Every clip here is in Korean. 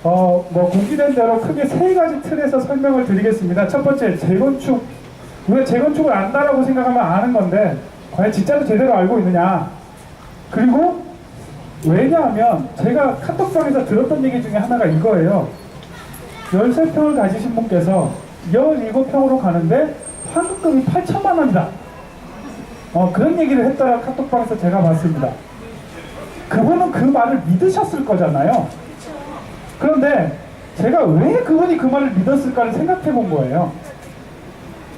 공지된 대로 크게 세 가지 틀에서 설명을 드리겠습니다. 첫 번째, 재건축. 우리가 재건축을 안다라고 생각하면 아는 건데, 과연 진짜로 제대로 알고 있느냐. 그리고, 왜냐하면, 제가 카톡방에서 들었던 얘기 중에 하나가 이거예요. 13평을 가지신 분께서 17평으로 가는데, 환급금이 8천만 원이다. 그런 얘기를 했다가 카톡방에서 제가 봤습니다. 그분은 그 말을 믿으셨을 거잖아요. 그런데 제가 왜 그분이 그 말을 믿었을까를 생각해 본 거예요.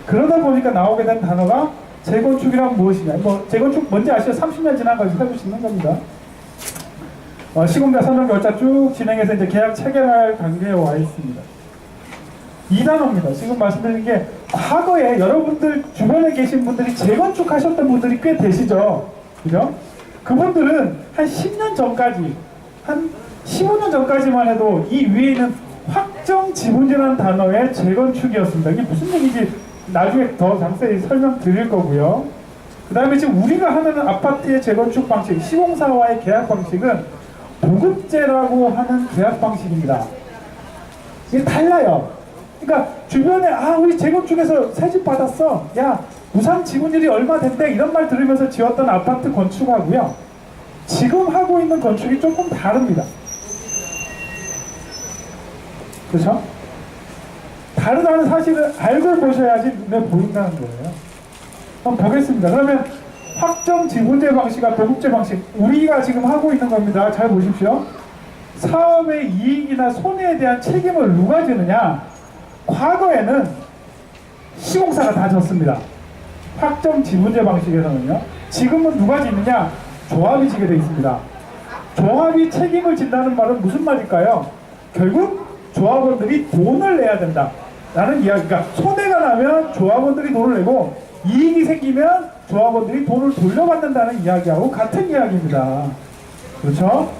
그러다 보니까 나오게 된 단어가 재건축이란 무엇이냐. 재건축 뭔지 아시죠? 30년 지난 걸 해볼 수 있는 겁니다. 시공자 선정 절차 쭉 진행해서 이제 계약 체결할 단계에 와 있습니다. 이 단어입니다. 지금 말씀드린 게 과거에 여러분들 주변에 계신 분들이 재건축 하셨던 분들이 꽤 되시죠? 그죠? 그분들은 한 10년 전까지, 한 15년 전까지만 해도 이 위에 있는 확정 지분이라는 단어의 재건축이었습니다. 이게 무슨 얘기인지 나중에 더 자세히 설명드릴 거고요. 그 다음에 지금 우리가 하는 아파트의 재건축 방식, 시공사와의 계약 방식은 보급제라고 하는 계약 방식입니다. 이게 달라요. 그러니까 주변에 우리 재건축에서 새집 받았어. 야, 무상 지분율이 얼마 된대. 이런 말 들으면서 지었던 아파트 건축하고요. 지금 하고 있는 건축이 조금 다릅니다. 그렇죠? 다르다는 사실을 알고 보셔야지 눈에 보인다는 거예요. 한번 보겠습니다. 그러면 확정 지분제 방식과 보급제 방식, 우리가 지금 하고 있는 겁니다. 잘 보십시오. 사업의 이익이나 손해에 대한 책임을 누가 지느냐? 과거에는 시공사가 다 졌습니다. 확정 지분제 방식에서는요. 지금은 누가 지느냐? 조합이 지게 되어 있습니다. 조합이 책임을 진다는 말은 무슨 말일까요? 결국 조합원들이 돈을 내야 된다 라는 이야기가, 손해가 나면 조합원들이 돈을 내고 이익이 생기면 조합원들이 돈을 돌려받는다는 이야기하고 같은 이야기입니다. 그렇죠?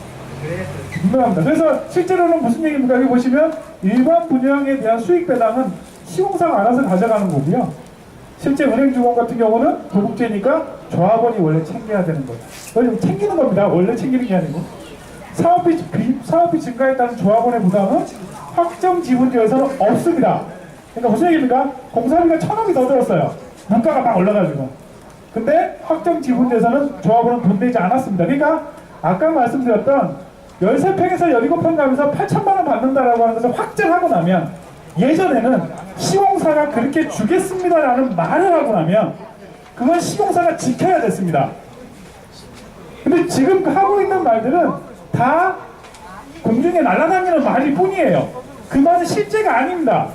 분명합니다. 그래서 실제로는 무슨 얘기입니까? 여기 보시면 일반 분양에 대한 수익 배당은 시공사가 알아서 가져가는 거고요. 실제 은행 주건 같은 경우는 도급제니까 조합원이 원래 챙겨야 되는 거예요. 챙기는 겁니다. 원래 챙기는 게 아니고. 사업비 증가했다는 조합원의 부담은 확정 지분제에서는 없습니다. 그러니까 무슨 얘기입니까? 공사비가 1,000억이 더 들었어요. 물가가 막 올라가지고. 근데 확정 지분제에서는 조합원은 돈 내지 않았습니다. 그러니까 아까 말씀드렸던 13평에서 17평 가면서 8천만 원 받는다라고 하는 것을 확정하고 나면, 예전에는 시공사가 그렇게 주겠습니다라는 말을 하고 나면 그건 시공사가 지켜야 됐습니다. 근데 지금 하고 있는 말들은 다 공중에 날아다니는 말일 뿐이에요. 그 말은 실제가 아닙니다.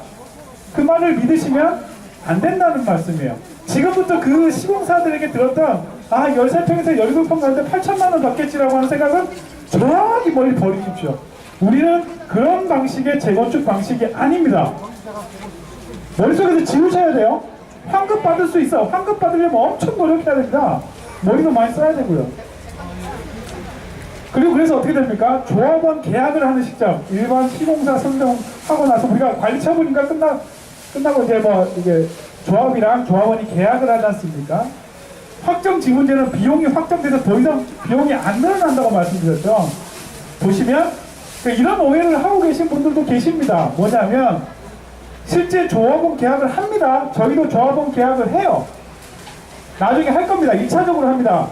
그 말을 믿으시면 안 된다는 말씀이에요. 지금부터 그 시공사들에게 들었던 13평에서 17평 가는데 8천만 원 받겠지라고 하는 생각은 저기 멀리 버리십시오. 우리는 그런 방식의 재건축 방식이 아닙니다. 머릿속에서 지우셔야 돼요. 환급 받을 수 있어. 환급 받으려면 엄청 노력해야 됩니다. 머리도 많이 써야 되고요. 그리고 그래서 어떻게 됩니까? 조합원 계약을 하는 시점, 일반 시공사 선정하고 나서 우리가 관리처분인가 끝나고 이제 이게 조합이랑 조합원이 계약을 하지 않습니까? 확정 지분제는 비용이 확정돼서 더 이상 비용이 안 늘어난다고 말씀드렸죠. 보시면 이런 오해를 하고 계신 분들도 계십니다. 뭐냐면 실제 조합원 계약을 합니다. 저희도 조합원 계약을 해요. 나중에 할 겁니다. 1차적으로 합니다.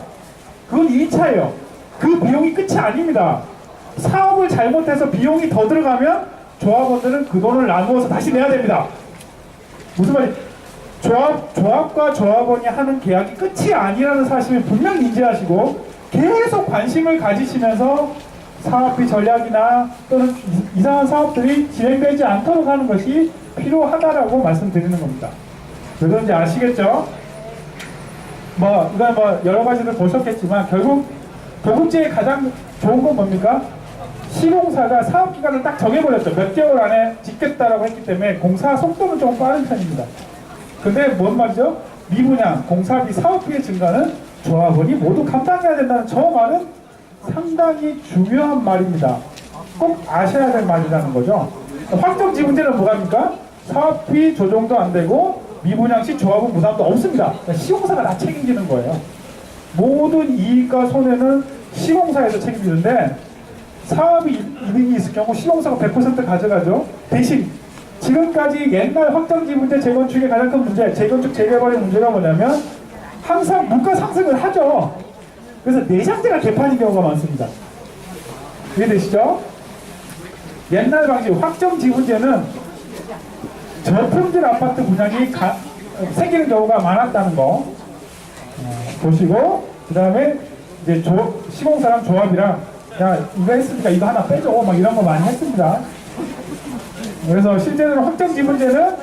그건 2차예요. 그 비용이 끝이 아닙니다. 사업을 잘못해서 비용이 더 들어가면 조합원들은 그 돈을 나누어서 다시 내야 됩니다. 무슨 말이? 조합과 조합원이 하는 계약이 끝이 아니라는 사실을 분명히 인지하시고 계속 관심을 가지시면서 사업비 전략이나 또는 이상한 사업들이 진행되지 않도록 하는 것이 필요하다라고 말씀드리는 겁니다. 왜 그런지 아시겠죠? 이건 여러 가지를 보셨겠지만 결국 보급제의 가장 좋은 건 뭡니까? 시공사가 사업기간을 딱 정해버렸죠. 몇 개월 안에 짓겠다라고 했기 때문에 공사 속도는 좀 빠른 편입니다. 근데 뭔 말이죠? 미분양, 공사비, 사업비의 증가는 조합원이 모두 감당해야 된다는 저 말은 상당히 중요한 말입니다. 꼭 아셔야 될 말이라는 거죠. 확정 지분제는 뭐랍니까? 사업비 조정도 안 되고 미분양 시 조합원 부담도 없습니다. 그러니까 시공사가 다 책임지는 거예요. 모든 이익과 손해는 시공사에서 책임지는데 사업이 이득이 있을 경우 시공사가 100% 가져가죠. 대신 지금까지 옛날 확정지분제 재건축의 가장 큰 문제, 재건축 재개발의 문제가 뭐냐면 항상 물가 상승을 하죠. 그래서 내장재가 개판인 경우가 많습니다. 이해되시죠? 옛날 방식 확정지분제는 저품질 아파트 분양이 생기는 경우가 많았다는 거 보시고, 그 다음에 이제 시공사랑 조합이랑 야 이거 했으니까 이거 하나 빼줘 막 이런 거 많이 했습니다. 그래서 실제로 확정지분제는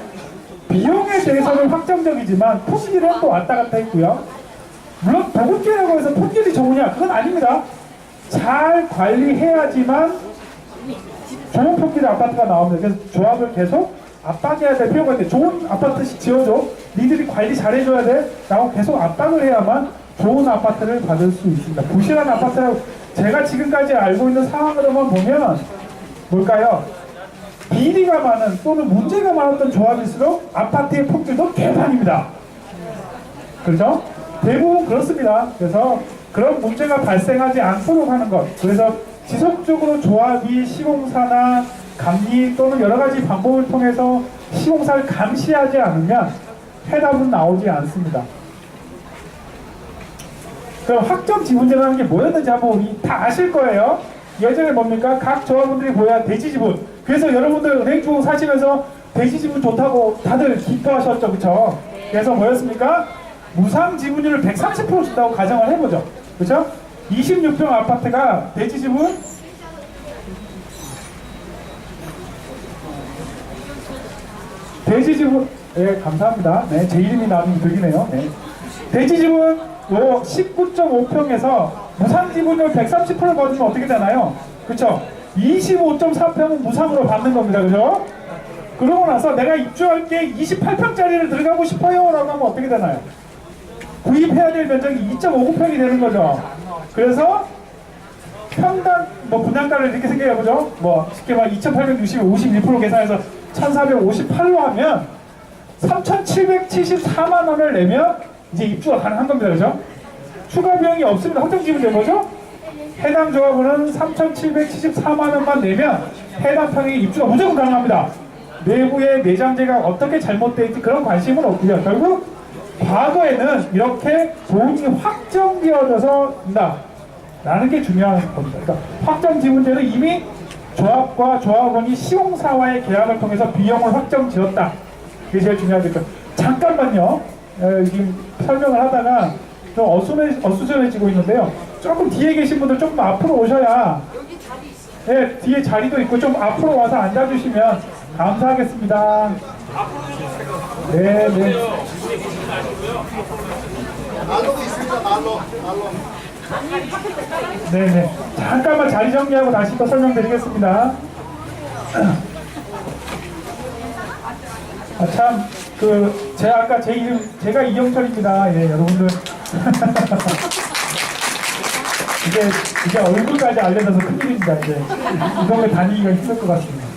비용에 대해서는 확정적이지만 품질은 또 왔다 갔다 했고요. 물론 도급제라고 해서 품질이 좋으냐 그건 아닙니다. 잘 관리해야지만 좋은 품질 아파트가 나옵니다. 그래서 조합을 계속 압박해야 될 필요가 있는데, 좋은 아파트씩 지어줘, 니들이 관리 잘해줘야 돼 라고 계속 압박을 해야만 좋은 아파트를 받을 수 있습니다. 부실한 아파트라고 제가 지금까지 알고 있는 상황으로만 보면 뭘까요? 비리가 많은 또는 문제가 많았던 조합일수록 아파트의 품질도 개판입니다. 그렇죠? 대부분 그렇습니다. 그래서 그런 문제가 발생하지 않도록 하는 것, 그래서 지속적으로 조합이 시공사나 감리 또는 여러 가지 방법을 통해서 시공사를 감시하지 않으면 해답은 나오지 않습니다. 그럼 확정지분제라는 게 뭐였는지 한번 우리 다 아실 거예요. 예전에 뭡니까? 각 조합원들이 뭐야? 대지지분. 그래서 여러분들 은행주 사시면서 대지지분 좋다고 다들 기뻐하셨죠, 그쵸? 그래서 뭐였습니까? 무상지분율을 130% 준다고 가정을 해보죠, 그쵸? 26평 아파트가 대지지분 예, 감사합니다. 네, 제 이름이 나오면 들리네요. 네. 대지지분 19.5평에서 무상지분율 130% 받으면 어떻게 되나요? 그쵸? 25.4평은 무상으로 받는 겁니다. 그죠? 그러고 나서 내가 입주할게 28평짜리를 들어가고 싶어요 라고 하면 어떻게 되나요? 구입해야 될 면적이 2.59평이 되는 거죠. 그래서 평당 분양가를 이렇게 생각해보죠. 쉽게 말해 2,860을 51% 계산해서 1,458로 하면 3,774만 원을 내면 이제 입주가 가능한 겁니다. 그죠? 추가 비용이 없습니다. 확정지분제 뭐죠? 해당 조합원은 3,774만 원만 내면 해당 평의 입주가 무조건 가능합니다. 내부의 내장재가 어떻게 잘못되어 있지 그런 관심은 없고요. 결국 과거에는 이렇게 돈이 확정되어져서 된다 라는 게 중요한 겁니다. 그러니까 확정지분제는 이미 조합과 조합원이 시공사와의 계약을 통해서 비용을 확정지었다. 그게 제일 중요하니까. 잠깐만요. 지금 설명을 하다가 좀 어수선해지고 있는데요. 조금 뒤에 계신 분들 조금 앞으로 오셔야, 여기 자리 있어요. 네, 뒤에 자리도 있고 좀 앞으로 와서 앉아주시면 감사하겠습니다. 네, 네. 말로도 있습니다. 말로. 네네. 잠깐만 자리 정리하고 다시 또 설명드리겠습니다. 아까 제 이름, 제가 이영철입니다. 예, 여러분들. 이제 얼굴까지 알려져서 큰일입니다. 이제 이 동네 다니기가 힘들 것 같습니다.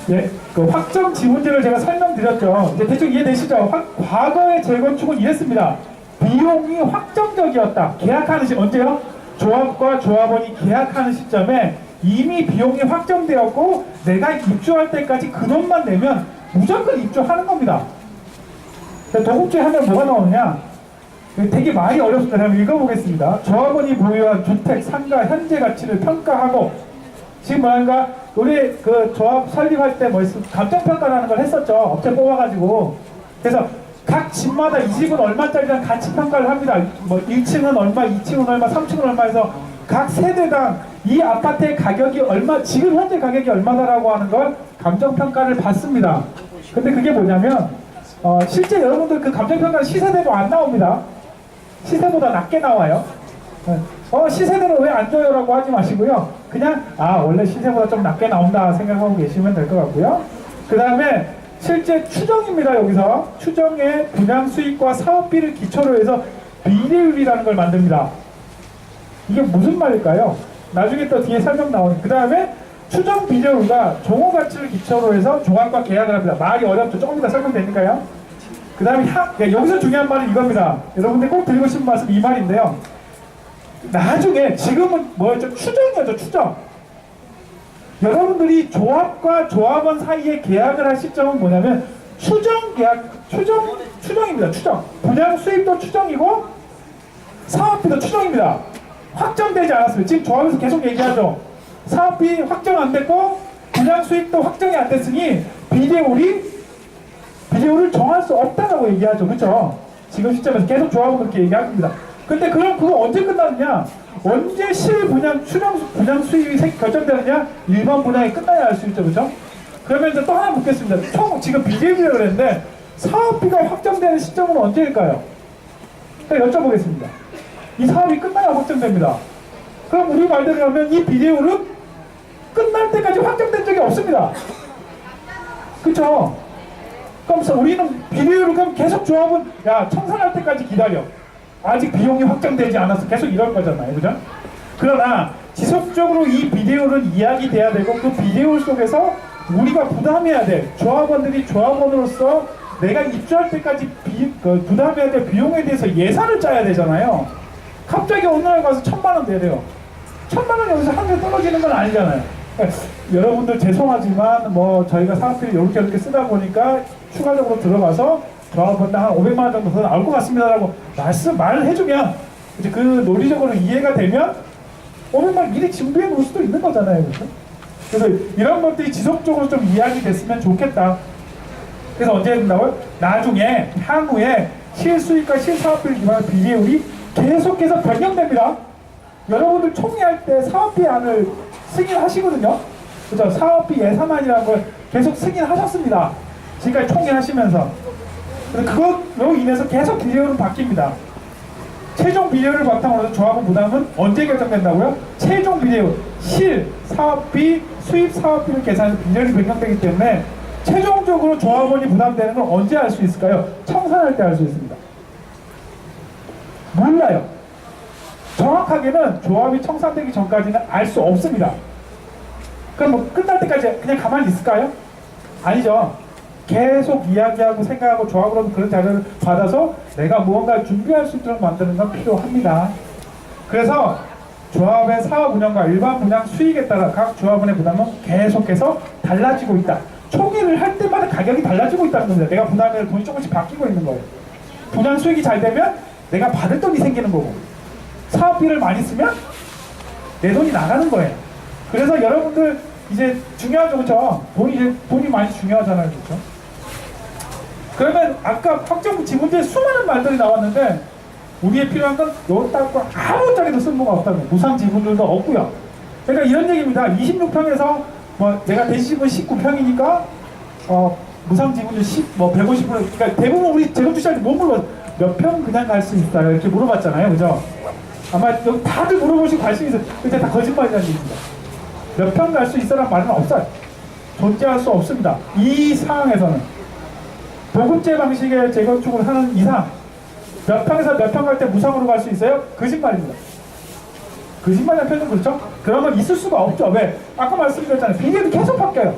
예, 그 확정 지분제를 제가 설명드렸죠. 이제 대충 이해되시죠? 과거의 재건축은 이랬습니다. 비용이 확정적이었다. 계약하는 언제요? 조합과 조합원이 계약하는 시점에 이미 비용이 확정되었고 내가 입주할 때까지 그 돈만 내면 무조건 입주하는 겁니다. 도급제 하면 뭐가 나오느냐? 되게 말이 어렵습니다. 한번 읽어보겠습니다. 조합원이 보유한 주택 상가 현재 가치를 평가하고, 지금 뭐랄까 우리 그 조합 설립할 때 감정평가라는 걸 했었죠. 업체 뽑아가지고. 그래서 각 집마다 이 집은 얼마짜리란 가치 평가를 합니다. 1층은 얼마, 2층은 얼마, 3층은 얼마 해서 각 세대당 이 아파트의 가격이 얼마, 지금 현재 가격이 얼마다라고 하는 걸 감정평가를 받습니다. 근데 그게 뭐냐면 실제 여러분들 그 감정평가는 시세대로 안 나옵니다. 시세보다 낮게 나와요. 시세대로 왜 안 줘요? 라고 하지 마시고요. 그냥 원래 시세보다 좀 낮게 나온다 생각하고 계시면 될 것 같고요. 그 다음에 실제 추정입니다. 여기서 추정의 분양 수익과 사업비를 기초로 해서 비례율이라는 걸 만듭니다. 이게 무슨 말일까요? 나중에 또 뒤에 설명 나오니. 그 다음에 추정 비례율과 종호 가치를 기초로 해서 조합과 계약을 합니다. 말이 어렵죠. 조금 이따 설명되니까요. 그 다음에 여기서 중요한 말은 이겁니다. 여러분들 꼭 드리고 싶은 말씀 이 말인데요. 나중에 지금은 뭐였죠? 추정이었죠, 추정. 여러분들이 조합과 조합원 사이에 계약을 할 시점은 뭐냐면 추정 계약, 추정입니다. 추정. 분양 수입도 추정이고 사업비도 추정입니다. 확정되지 않았어요. 지금 조합에서 계속 얘기하죠. 사업비 확정 안 됐고 분양 수입도 확정이 안 됐으니 비대율을 정할 수 없다라고 얘기하죠. 그렇죠? 지금 시점에서 계속 조합은 그렇게 얘기합니다. 근데 그럼 그거 언제 끝나느냐? 언제 실분양 분양 수입이 결정되느냐? 일반 분양이 끝나야 알 수 있죠. 그렇죠? 그러면 이제 또 하나 묻겠습니다. 총 지금 비대율이라고 그랬는데 사업비가 확정되는 시점은 언제일까요? 여쭤보겠습니다. 이 사업이 끝나야 확정됩니다. 그럼 우리 말대로 하면 이 비대율은 끝날 때까지 확정된 적이 없습니다. 그쵸? 그럼 우리는 비대율을 그럼 계속 조합은 야 청산할 때까지 기다려. 아직 비용이 확정되지 않아서 계속 이럴 거잖아요. 그죠? 그러나 지속적으로 이 비대율은 이야기돼야 되고 그 비대율 속에서 우리가 부담해야 돼. 조합원들이 조합원으로서 내가 입주할 때까지 부담해야 될 비용에 대해서 예산을 짜야 되잖아요. 갑자기 어느 날 가서 1,000만 원 내래요. 1,000만 원이 여기서 한 개 떨어지는 건 아니잖아요. 여러분들 죄송하지만 뭐 저희가 사업비를 이렇게 쓰다 보니까 추가적으로 들어가서 조합원당 한 500만 원 정도 더 나올 것 같습니다라고 말을 해주면 이제 그 논리적으로 이해가 되면 500만 원 미리 준비해 놓을 수도 있는 거잖아요. 그렇죠? 그래서 이런 것들이 지속적으로 좀 이야기 됐으면 좋겠다. 그래서 언제 된다고요? 나중에 향후에 실수익과 실사업비를 기반한 비례율이 계속해서 변경됩니다. 여러분들 총회할 때 사업비 안을 승인하시거든요. 그죠? 사업비 예산안이라는 걸 계속 승인하셨습니다. 지금까지 총회하시면서. 그걸로 인해서 계속 비례율은 바뀝니다. 최종 비례율을 바탕으로 해서 조합원 부담은 언제 결정된다고요? 최종 비례율, 실, 사업비, 수입 사업비를 계산해서 비례율이 변경되기 때문에 최종적으로 조합원이 부담되는 걸 언제 알 수 있을까요? 청산할 때 알 수 있습니다. 몰라요. 정확하게는 조합이 청산되기 전까지는 알 수 없습니다. 그럼 뭐 끝날 때까지 그냥 가만히 있을까요? 아니죠. 계속 이야기하고 생각하고 조합으로도 그런 자료를 받아서 내가 무언가 준비할 수 있도록 만드는 건 필요합니다. 그래서 조합의 사업 운영과 일반 분양 수익에 따라 각 조합원의 부담은 계속해서 달라지고 있다. 총회를 할 때마다 가격이 달라지고 있다는 겁니다. 내가 분담해서 돈이 조금씩 바뀌고 있는 거예요. 분양 수익이 잘 되면 내가 받을 돈이 생기는 거고 사업비를 많이 쓰면 내 돈이 나가는 거예요. 그래서 여러분들 이제 중요하죠. 그렇죠? 돈이 많이 중요하잖아요. 그렇죠? 그러면 아까 확정 지분제 수많은 말들이 나왔는데 우리의 필요한 건 요따고 아무짝에도 쓸모가 없다는 거예요. 무상 지분들도 없고요. 그러니까 이런 얘기입니다. 26평에서 뭐 내가 대시집은 19평이니까 무상 지분율 150%. 그러니까 대부분 우리 재건축 시장에 못 물어봤어요. 몇 평 그냥 갈 수 있어요? 이렇게 물어봤잖아요. 그죠? 아마 여기 다들 물어보시고 관심 있어요. 근데 다 거짓말이라는 얘기입니다. 몇 평 갈 수 있어라는 말은 없어요. 존재할 수 없습니다. 이 상황에서는 보급제 방식의 재건축을 하는 이상 몇 평에서 몇 평 갈 때 무상으로 갈 수 있어요? 거짓말입니다. 거짓말이라는 표현 그렇죠? 그런 건 있을 수가 없죠. 왜? 아까 말씀드렸잖아요. 비례율이 계속 바뀌어요.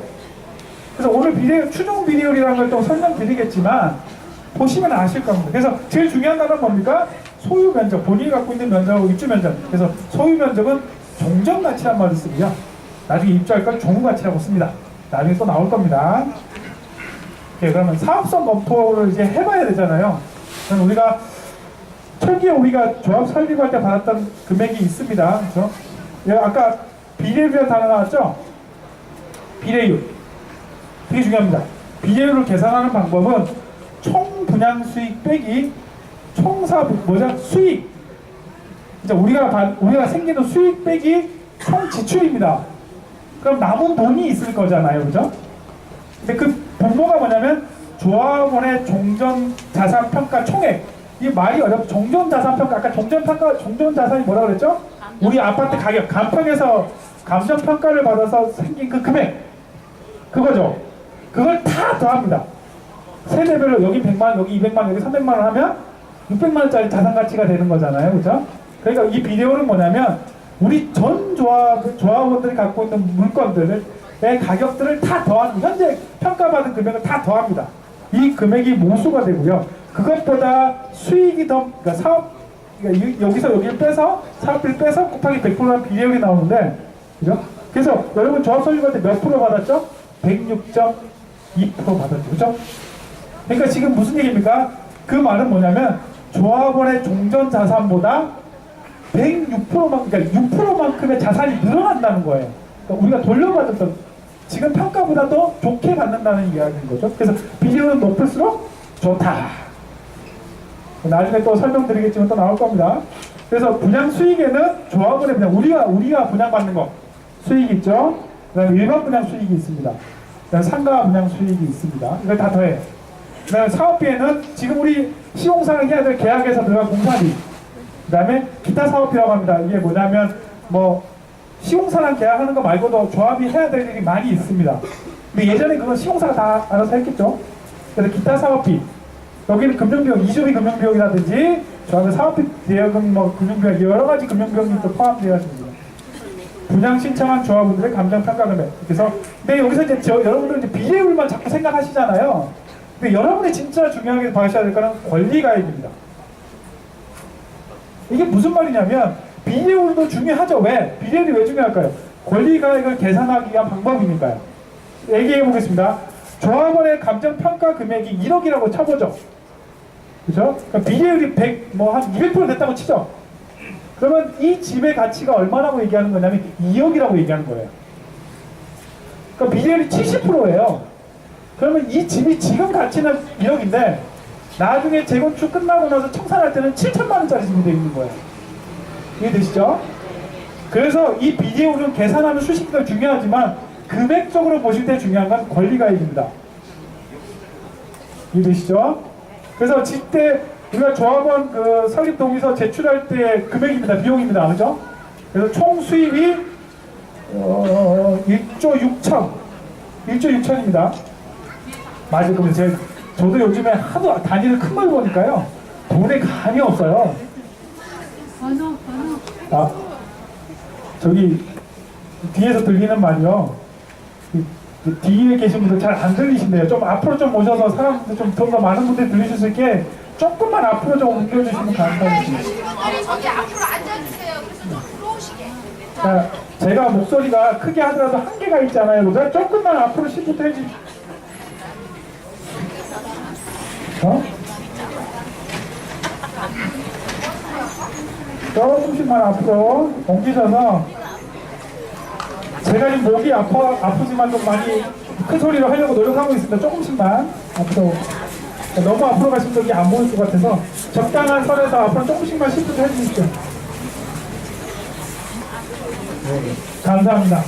그래서 오늘 추정 비례율이라는 걸 또 설명드리겠지만 보시면 아실 겁니다. 그래서 제일 중요한 단어는 뭡니까? 소유 면적, 본인이 갖고 있는 면적하고 입주 면적. 그래서 소유 면적은 종전 가치란 말을 쓰고요. 나중에 입주할 건 종후 가치라고 씁니다. 나중에 또 나올 겁니다. 네, 그러면 사업성 검토를 이제 해봐야 되잖아요. 그럼 우리가 초기에 우리가 조합 설립할 때 받았던 금액이 있습니다. 그렇죠? 아까 비례율이라는 단어 나왔죠? 비례율. 되게 중요합니다. 비례율을 계산하는 방법은 총 분양 수익 빼기 수익. 이제 우리가 생기는 수익 빼기 총 지출입니다. 그럼 남은 돈이 있을 거잖아요. 그죠? 근데 그 분모가 뭐냐면 조합원의 종전자산평가 총액. 이 말이 어렵죠. 종전자산평가. 아까 종전자산이 뭐라고 그랬죠? 우리 아파트 가격, 감평에서 감정평가를 받아서 생긴 그 금액. 그거죠. 그걸 다 더합니다. 세대별로 여기 100만, 여기 200만, 여기 300만 원 하면 600만 원짜리 자산가치가 되는 거잖아요. 그죠? 그러니까 이 비례율은 뭐냐면 우리 전 조합원들이 갖고 있는 물건들의 가격들을 다 더하는, 현재 평가받은 금액을 다 더합니다. 이 금액이 모수가 되고요. 그것보다 수익이 더, 그러니까 그러니까 여기서 여기를 빼서 사업비를 빼서 곱하기 100%라는 비례율이 나오는데, 그죠? 그래서 여러분 조합 설립할 때 몇 프로 받았죠? 106.2% 받았죠, 그죠? 그러니까 지금 무슨 얘기입니까? 그 말은 뭐냐면 조합원의 종전 자산보다 106%만, 그러니까 6%만큼의 자산이 늘어난다는 거예요. 그러니까 우리가 돌려받았던 지금 평가보다 더 좋게 받는다는 이야기인 거죠. 그래서 비율은 높을수록 좋다. 나중에 또 설명드리겠지만 또 나올 겁니다. 그래서 분양 수익에는 조합원의 분양, 우리가 분양받는 거 수익이 있죠. 그다음에 일반 분양 수익이 있습니다. 그다음에 상가 분양 수익이 있습니다. 이걸 다 더해요. 그다음에 사업비에는 지금 우리 시공사랑 해야 될 계약에서 들어간 공사비, 그다음에 기타 사업비라고 합니다. 이게 뭐냐면 뭐 시공사랑 계약하는 거 말고도 조합이 해야 될 일이 많이 있습니다. 근데 예전에 그건 시공사가 다 알아서 했겠죠. 그래서 기타 사업비, 여기는 금융비용, 이주비 금융비용이라든지 조합의 사업비 대여금, 뭐 금융비용, 여러 가지 금융비용이 또 포함되어 있습니다. 분양 신청한 조합원들의 감정평가 금액. 그래서 근데 여기서 이제 여러분들 이제 비례율만 자꾸 생각하시잖아요. 근데 여러분이 진짜 중요하게 봐셔야 될 거는 권리가액입니다. 이게 무슨 말이냐면 비례율도 중요하죠. 왜? 비례율이 왜 중요할까요? 권리가액을 계산하기 위한 방법이니까요. 얘기해 보겠습니다. 조합원의 감정평가 금액이 1억이라고 쳐보죠. 그죠? 그러니까 비례율이 100, 한 200% 됐다고 치죠. 그러면 이 집의 가치가 얼마라고 얘기하는 거냐면 2억이라고 얘기하는 거예요. 그러니까 비례율이 70%예요. 그러면 이 집이 지금 가치는 1억인데 나중에 재건축 끝나고 나서 청산할 때는 7천만 원짜리 집이 되어 있는 거예요. 이해되시죠? 그래서 이 비례율은 계산하는 수식도 중요하지만 금액적으로 보실 때 중요한 건 권리가액입니다. 이해되시죠? 그래서 집때 우리가 조합원 그 설립 동의서 제출할 때 금액입니다. 비용입니다. 그죠? 그래서 총 수입이 1조 6천 1조 6천입니다. 맞아요. 그럼 저도 요즘에 하도 단위를 큰 걸 보니까요 돈에 감이 없어요. 아, 저기 뒤에서 들리는 말이요, 뒤에 계신 분들 잘 안 들리신대요. 좀 앞으로 좀 오셔서 사람들 좀 더 많은 분들이 들리실 수 있게 조금만 앞으로 좀 옮겨주시면 감사하겠습니다. 저기 앞으로 앉아주세요. 그래서 좀 들어오시게. 자, 제가 목소리가 크게 하더라도 한계가 있잖아요. 그죠? 조금만 앞으로 시부터 해주십시오. 조금씩만 앞으로 옮기셔서, 제가 지금 목이 아프지만 좀 많이 큰 소리로 하려고 노력하고 있습니다. 조금씩만 앞으로. 너무 앞으로 가시면 여기 안 보일 것 같아서 적당한 선에서 앞으로 조금씩만 시프트 해주십시오. 네, 감사합니다.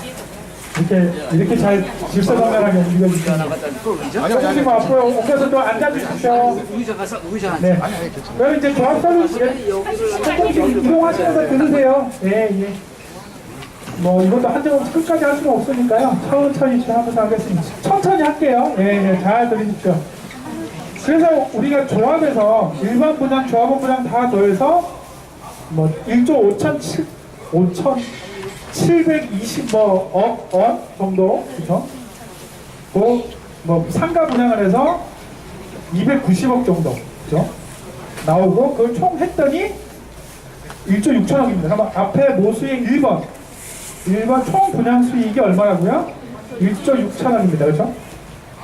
이렇게 잘 질서정연하게 옮겨주시면 조금씩만 앞으로 옮겨서 또 앉아주십시오. 네. 그럼 이제 조합 설립 조금씩 이동하시면서 들으세요. 예. 뭐 이것도 한정없이 끝까지 할 수는 없으니까요. 천천히 하면서 하겠습니다. 천천히 할게요. 예, 잘 들으십시오. 그래서 우리가 조합에서 일반 분양, 조합원 분양 다 더해서 뭐 1조 5,720억 원 정도, 그렇죠? 뭐 상가 분양을 해서 290억 정도, 그렇죠? 나오고 그걸 총 했더니 1조 6천억입니다. 그러면 앞에 모수익 1번 총 분양 수익이 얼마라고요? 1조 6천억입니다. 그렇죠?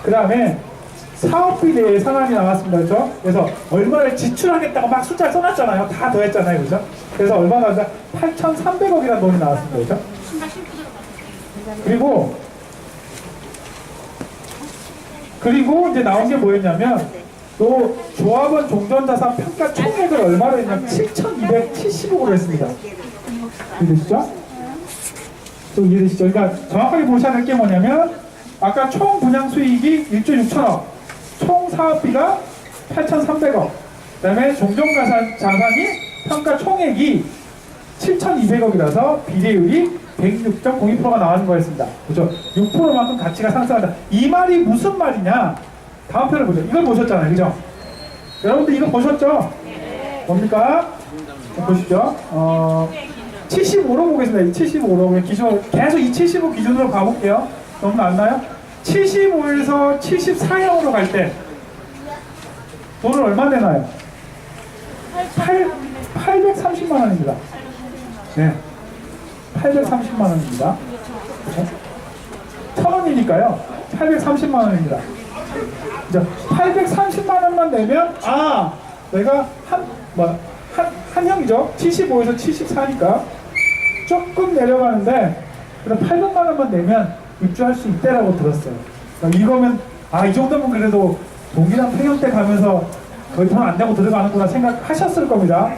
그 다음에 사업비 내 예산안이 나왔습니다. 그렇죠? 그래서 얼마를 지출하겠다고 막 숫자 써놨잖아요. 다 더했잖아요. 그렇죠? 그래서 얼마나 8,300억이라는 돈이 나왔습니다. 그렇죠? 그리고 이제 나온 게 뭐였냐면 또 조합원 종전자산 평가 총액을 얼마로 했냐면 7,270억으로 했습니다. 이해되시죠? 또 이해되시죠? 그러니까 정확하게 보셔야 될 게 뭐냐면 아까 총 분양 수익이 1조 6천억, 총 사업비가 8,300억, 그 다음에 종전자산이 평가 총액이 7,200억이라서 비례율이 106.02%가 나오는 거였습니다. 그죠? 6%만큼 가치가 상승한다. 이 말이 무슨 말이냐? 다음 편을 보죠. 이걸 보셨잖아요. 그죠? 여러분들 이거 보셨죠? 뭡니까? 보시죠. 75로 보겠습니다. 이 75로 기준, 계속 이 75 기준으로 가볼게요. 너무 낫나요? 75에서 74형으로 갈 때 돈을 얼마 내나요? 830만 원입니다. 네. 830만 원입니다. 1,000원이니까요. 830만 원입니다. 830만 원만 내면, 내가 한 형이죠. 75에서 74니까 조금 내려가는데, 그럼 800만 원만 내면 입주할 수 있다라고 들었어요. 그러니까 이거면, 이 정도면 그래도 동기랑 폐경 때 가면서 거의 돈 안 내고 들어가는구나 생각하셨을 겁니다.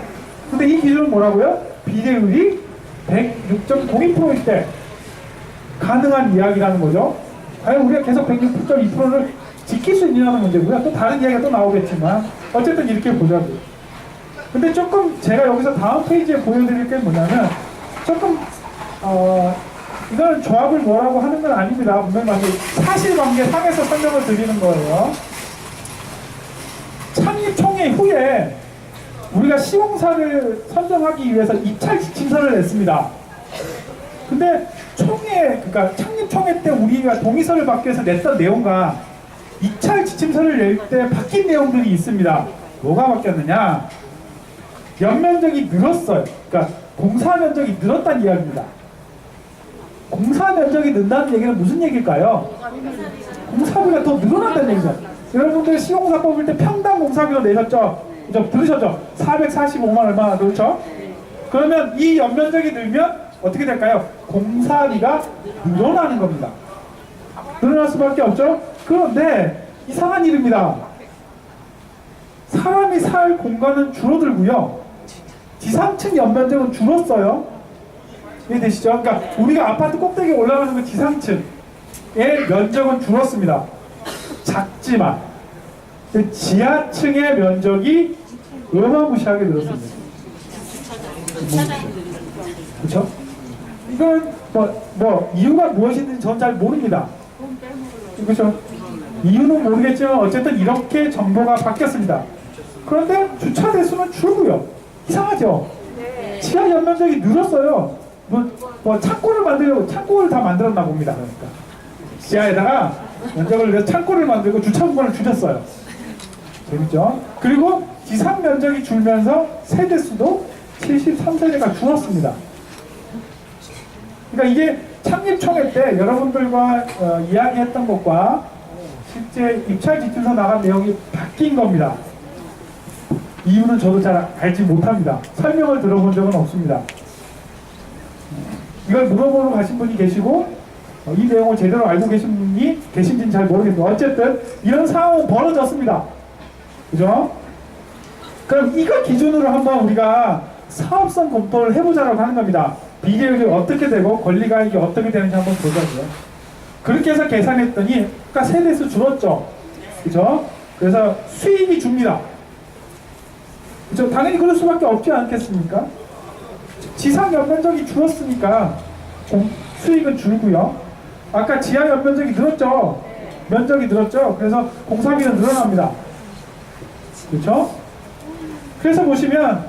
근데 이 기준은 뭐라고요? 비례율이 106.02%일 때 가능한 이야기라는 거죠. 과연 우리가 계속 106.2%를 지킬 수 있냐는 문제고요. 또 다른 이야기가 또 나오겠지만 어쨌든 이렇게 보자고요. 근데 조금 제가 여기서 다음 페이지에 보여드릴 게 뭐냐면 조금 이건 조합을 뭐라고 하는 건 아닙니다. 분명히 사실관계 상에서 설명을 드리는 거예요. 창립총회 후에 우리가 시공사를 선정하기 위해서 입찰 지침서를 냈습니다. 근데 그러니까 창립총회 때 우리가 동의서를 받기 위해서 냈던 내용과 입찰 지침서를 낼 때 바뀐 내용들이 있습니다. 뭐가 바뀌었느냐? 연면적이 늘었어요. 그러니까 공사 면적이 늘었다는 이야기입니다. 공사 면적이 는다는 얘기는 무슨 얘기일까요? 공사비가 더 늘어난다는 얘기죠. 여러분들 시공사 뽑을 때 평당 공사비로 내셨죠? 들으셨죠? 445만 얼마, 그렇죠? 그러면 이 연면적이 늘면 어떻게 될까요? 공사비가 늘어나는 겁니다. 늘어날 수밖에 없죠? 그런데 이상한 일입니다. 사람이 살 공간은 줄어들고요. 지상층 연면적은 줄었어요. 이해되시죠? 그러니까 우리가 아파트 꼭대기에 올라가는 그 지상층의 면적은 줄었습니다. 작지만 지하층의 면적이 어마무시하게 늘었습니다. 그렇죠? 이건 이유가 무엇인지 전 잘 모릅니다. 그렇죠? 이유는 모르겠지만 어쨌든 이렇게 정보가 바뀌었습니다. 그런데 주차 대수는 줄고요. 이상하죠? 지하 연면적이 늘었어요. 창고를 만들려고 창고를 다 만들었나 봅니다. 그러니까 지하에다가 면적을 위해서 창고를 만들고 주차 공간을 줄였어요. 재밌죠? 그리고 지상 면적이 줄면서 세대 수도 73세대가 줄었습니다. 그러니까 이게 창립총회 때 여러분들과 이야기했던 것과 실제 입찰 지침서 나간 내용이 바뀐 겁니다. 이유는 저도 잘 알지 못합니다. 설명을 들어본 적은 없습니다. 이걸 물어보러 가신 분이 계시고 이 내용을 제대로 알고 계신 분이 계신지는 잘 모르겠어요. 어쨌든 이런 상황은 벌어졌습니다. 그죠? 그럼 이거 기준으로 한번 우리가 사업성 검토를 해보자라고 하는 겁니다. 비례율이 어떻게 되고 권리가액이 어떻게 되는지 한번 보자고요. 그렇게 해서 계산했더니 아까 세대수 줄었죠. 그죠? 그래서 수익이 줍니다. 그죠? 당연히 그럴 수밖에 없지 않겠습니까? 지상 연면적이 줄었으니까 수익은 줄고요. 아까 지하 연면적이 늘었죠. 면적이 늘었죠. 그래서 공사비는 늘어납니다. 그렇죠? 그래서 보시면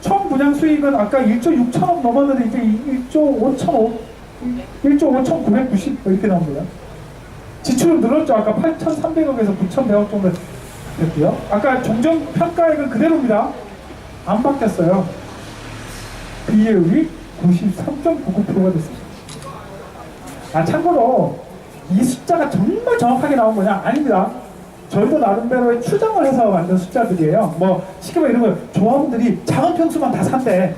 총 분양 수익은 아까 1조 6천억 넘었는데 이제 1조 5,990 이렇게 나옵니다. 지출은 늘었죠. 아까 8,300억에서 9,100억 정도 됐고요. 아까 종전 평가액은 그대로입니다. 안 바뀌었어요. 비례율이 93.99%가 됐습니다. 참고로 이 숫자가 정말 정확하게 나온 거냐? 아닙니다. 저희도 나름대로의 추정을 해서 만든 숫자들이에요. 쉽게 말해 이런 거 조합원들이 작은 평수만 다 산대.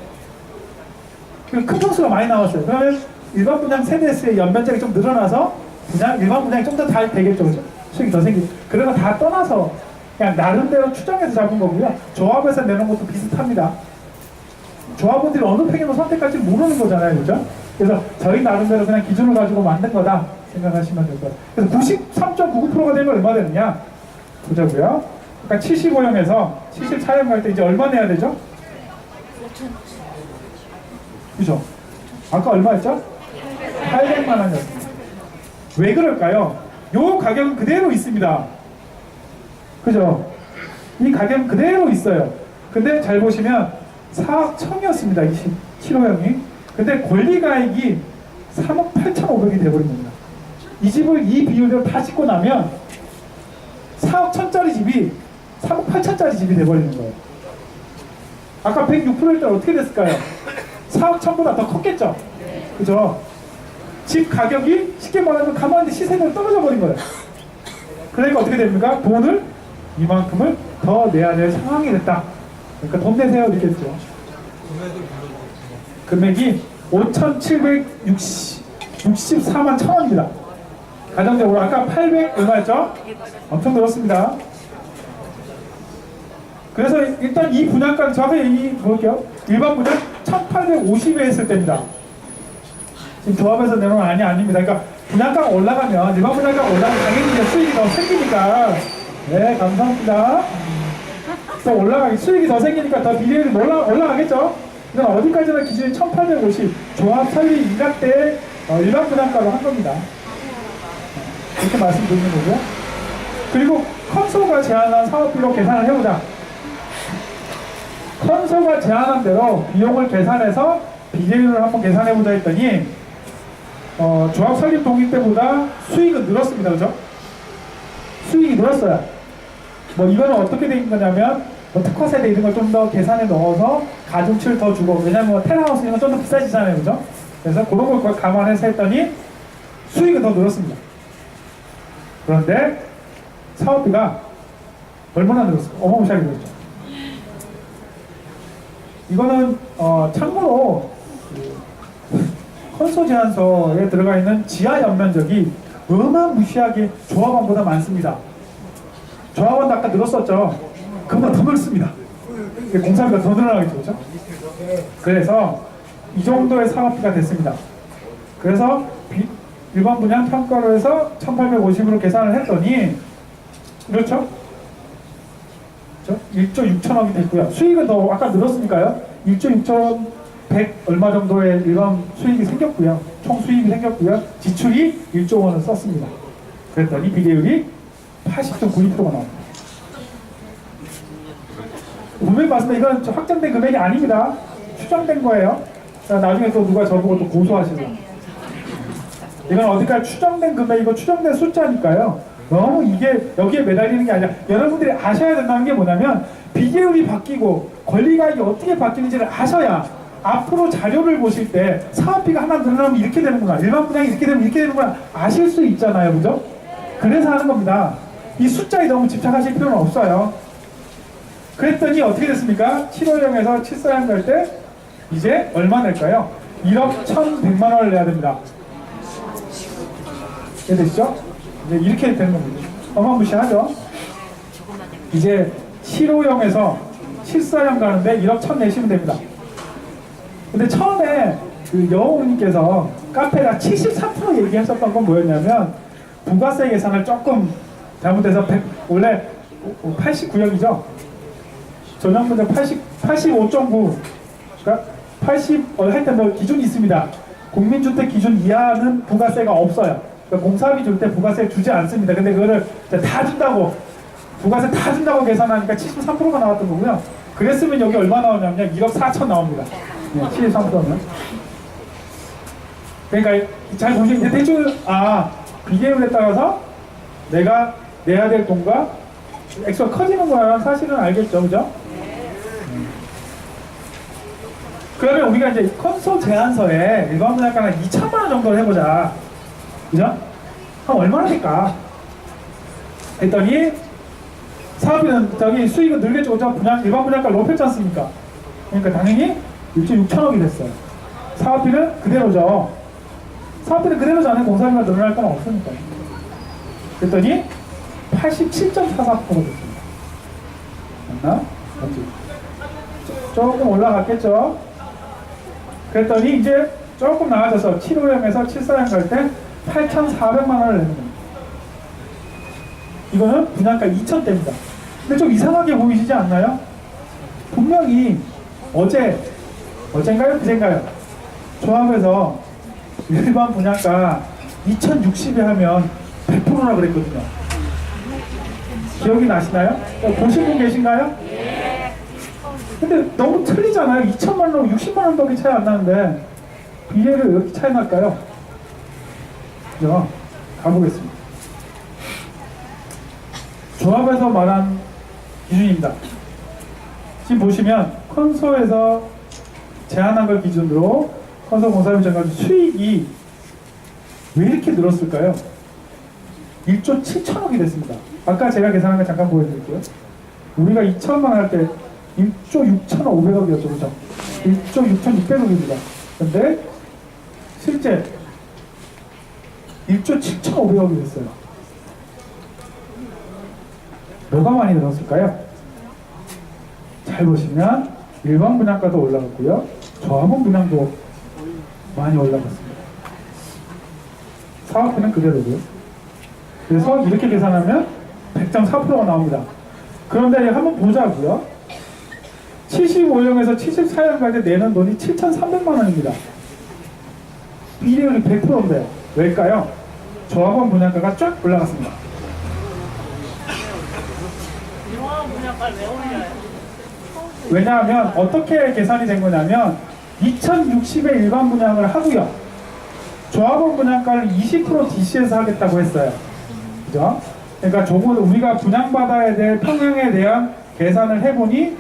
큰 평수가 많이 나왔어요. 그러면 일반 분양 세대수의 연면적이 좀 늘어나서 그냥 일반 분양이 좀 더 잘 되겠죠. 그죠? 수익이 더 생기죠. 그런 거 다 떠나서 그냥 나름대로 추정해서 잡은 거고요. 조합에서 내는 것도 비슷합니다. 조합원들이 어느 평형을 선택할지 모르는 거잖아요. 그죠? 그래서 저희 나름대로 그냥 기준을 가지고 만든 거다 생각하시면 될 거예요. 그래서 93.99%가 되면 얼마 되느냐? 보자고요. 그러니까 75형에서 74형 갈 때 이제 얼마 내야 되죠? 그죠? 아까 얼마였죠? 800만 원이었습니다. 왜 그럴까요? 요 가격은 그대로 있습니다. 그죠? 이 가격은 그대로 있어요. 근데 잘 보시면 4억 1,000이었습니다. 27호형이. 근데 권리가액이 3억 8,500이 돼버린 겁니다. 이 집을 이 비율대로 다 짓고 나면 4억 1,000짜리 집이 3억 8천짜리 집이 돼버리는 거예요. 아까 106%일 때 어떻게 됐을까요? 4억 1천보다 더 컸겠죠? 그죠? 집 가격이 쉽게 말하면 가만히 시세가 떨어져 버린 거예요. 그러니까 어떻게 됩니까? 돈을 이만큼을 더 내야 될 상황이 됐다. 그러니까 돈 내세요 이랬겠죠. 금액이 5,764만 1,000원입니다. 가정적으로 아까 800 얼마였죠? 엄청 늘었습니다. 그래서 일단 이 분양가는 정확히 얘기 볼게요. 일반 분양 1,850에 했을 때입니다. 지금 조합에서 내놓은 건 아닙니다. 그러니까 분양가가 올라가면 일반 분양가가 올라가면 당연히 이제 수익이 더 생기니까. 네, 감사합니다. 더 올라가기 수익이 더 생기니까 더 비례율이 올라가겠죠. 이건 어디까지나 기준이 1,850 조합 설립 인가 때 일반 분양가로 한 겁니다. 이렇게 말씀드리는 거고요. 그리고 컨소가 제안한 사업비로 계산을 해보자. 컨소가 제안한 대로 비용을 계산해서 비례율을 한번 계산해보자 했더니 조합 설립 동기 때보다 수익은 늘었습니다. 그죠? 수익이 늘었어요. 뭐 이거는 어떻게 된 거냐면 뭐 특화세대 이런 걸 좀 더 계산에 넣어서 가중치를 더 주고, 왜냐면 테라하우스 이런 건 좀 더 비싸지잖아요. 그죠? 그래서 그런 걸 감안해서 했더니 수익은 더 늘었습니다. 그런데 사업비가 얼마나 늘었을까? 어마무시하게 늘었죠. 이거는 참고로 컨소 제안서에 들어가 있는 지하 연면적이 어마무시하게 조합원보다 많습니다. 조합원도 아까 늘었었죠. 그보다 더 늘습니다. 공사비가 더 늘어나겠죠. 그렇죠? 그래서 이 정도의 사업비가 됐습니다. 그래서 일반 분양 평가로 해서 1,850으로 계산을 했더니 그렇죠? 1조 6천억이 됐고요. 수익은 더 아까 늘었으니까요. 1조 6,100 얼마 정도의 일반 수익이 생겼고요. 총 수익이 생겼고요. 지출이 1조 원을 썼습니다. 그랬더니 비례율이 80.92%가 나옵니다. 분명히 말씀드린 이건 확정된 금액이 아닙니다. 추정된 거예요. 나중에 또 누가 저보고 또 고소하시죠. 이건 어디까지 추정된 금액이고 추정된 숫자니까요. 너무 이게 여기에 매달리는 게 아니라 여러분들이 아셔야 된다는 게 뭐냐면 비계율이 바뀌고 권리가액이 어떻게 바뀌는지를 아셔야 앞으로 자료를 보실 때 사업비가 하나 늘어나면 이렇게 되는구나, 일반 분양이 이렇게 되면 이렇게 되는구나 아실 수 있잖아요. 그죠? 그래서 하는 겁니다. 이 숫자에 너무 집착하실 필요는 없어요. 그랬더니 어떻게 됐습니까? 7호령에서 7사령 갈 때 이제 얼마 낼까요? 1억 1,100만 원을 내야 됩니다. 이해되시죠? 이제 이렇게 되는 겁니다. 어마무시하죠? 이제 7호령에서 7사령 가는데 1억 1,000 내시면 됩니다. 근데 처음에 그 여우님께서 카페가 73% 얘기하셨던 건 뭐였냐면 부가세 계산을 조금 잘못해서 원래 89형이죠? 전형문제 85.9 그러니까 80 하여튼 뭐 기준이 있습니다. 국민주택 기준 이하는 부가세가 없어요. 그러니까 공사비 줄 때 부가세 주지 않습니다. 근데 그거를 다 준다고 부가세 다 준다고 계산하니까 73%가 나왔던 거고요. 그랬으면 여기 얼마 나오냐면 1억 4천 나옵니다. 네, 73%면. 그러니까 잘 보시면 대충 비계율에 따라서 내가 내야 될 돈과 액수가 커지는 거야 사실은 알겠죠, 그죠? 그러면 우리가 이제 컨소 제안서에 일반 분양가는 2천만 원 정도를 해보자, 그죠? 그럼 얼마나 될까? 했더니 사업비는 저기 수익은 늘겠죠, 그죠? 일반 분양가를 높였지 않습니까? 그러니까 당연히 1조 6천억이 됐어요. 사업비는 그대로죠. 사업비는 그대로잖아요. 공사비가 늘어날 건 없으니까. 그랬더니 87.44%가 됐습니다. 맞나? 맞지? 조금 올라갔겠죠? 그랬더니 이제 조금 나아져서 7호령에서 7사령 갈 때 8,400만 원을 내는 겁니다. 이거는 분양가 2,000대입니다. 근데 좀 이상하게 보이시지 않나요? 분명히 어젠가요? 그젠가요? 조합에서 일반 분양가 2,060에 하면 100%라 그랬거든요. 기억이 나시나요? 보신 분 계신가요? 근데 너무 틀리잖아요. 2천만 원하고 60만 원밖에 차이 안 나는데 비례를 왜 이렇게 차이 날까요? 자, 가보겠습니다. 조합에서 말한 기준입니다. 지금 보시면 컨소에서 제안한 걸 기준으로 컨소 공사비 전가주 수익이 왜 이렇게 늘었을까요? 1조 7천억이 됐습니다. 아까 제가 계산한 거 잠깐 보여드릴게요. 우리가 2천만 원 할 때 1조 6,500억이었죠, 그죠? 1조 6,600억입니다. 근데 실제 1조 7,500억이 됐어요. 뭐가 많이 늘었을까요? 잘 보시면 일반 분양가도 올라갔고요. 조합원 분양도 많이 올라갔습니다. 사업비는 그대로고요. 그래서 이렇게 계산하면 100.4%가 나옵니다. 그런데 한번 보자고요. 75형에서 74형 갈 때 내는 돈이 7,300만 원입니다. 비례율이 100%인데요. 왜일까요? 조합원 분양가가 쫙 올라갔습니다. 조합원 분양가를 왜 올려요? 왜냐하면 어떻게 계산이 된 거냐면 2060에 일반 분양을 하고요. 조합원 분양가를 20% DC에서 하겠다고 했어요. 그죠? 그러니까 조금 우리가 분양받아야 될 평형에 대한 계산을 해보니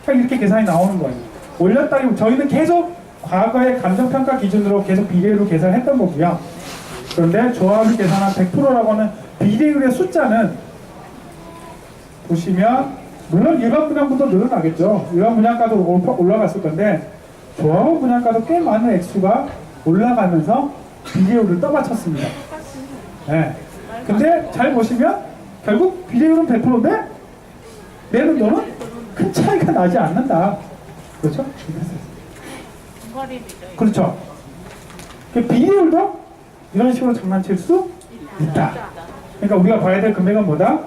이렇게 계산이 나오는 거예요. 올렸다기 저희는 계속 과거의 감정평가 기준으로 계속 비례율로 계산했던 거고요. 그런데 조합이 계산한 100%라고 하는 비례율의 숫자는 보시면 물론 일반 분양보다 늘어나겠죠. 일반 분양가도 올라갔을 건데 조합원 분양가도 꽤 많은 액수가 올라가면서 비례율을 떠받쳤습니다. 네. 근데 잘 보시면 결국 비례율은 100%인데 내는 돈은 큰 차이가 나지 않는다. 그렇죠? 그렇죠. 비례율도 이런 식으로 장난칠 수 있다. 그러니까 우리가 봐야 될 금액은 뭐다?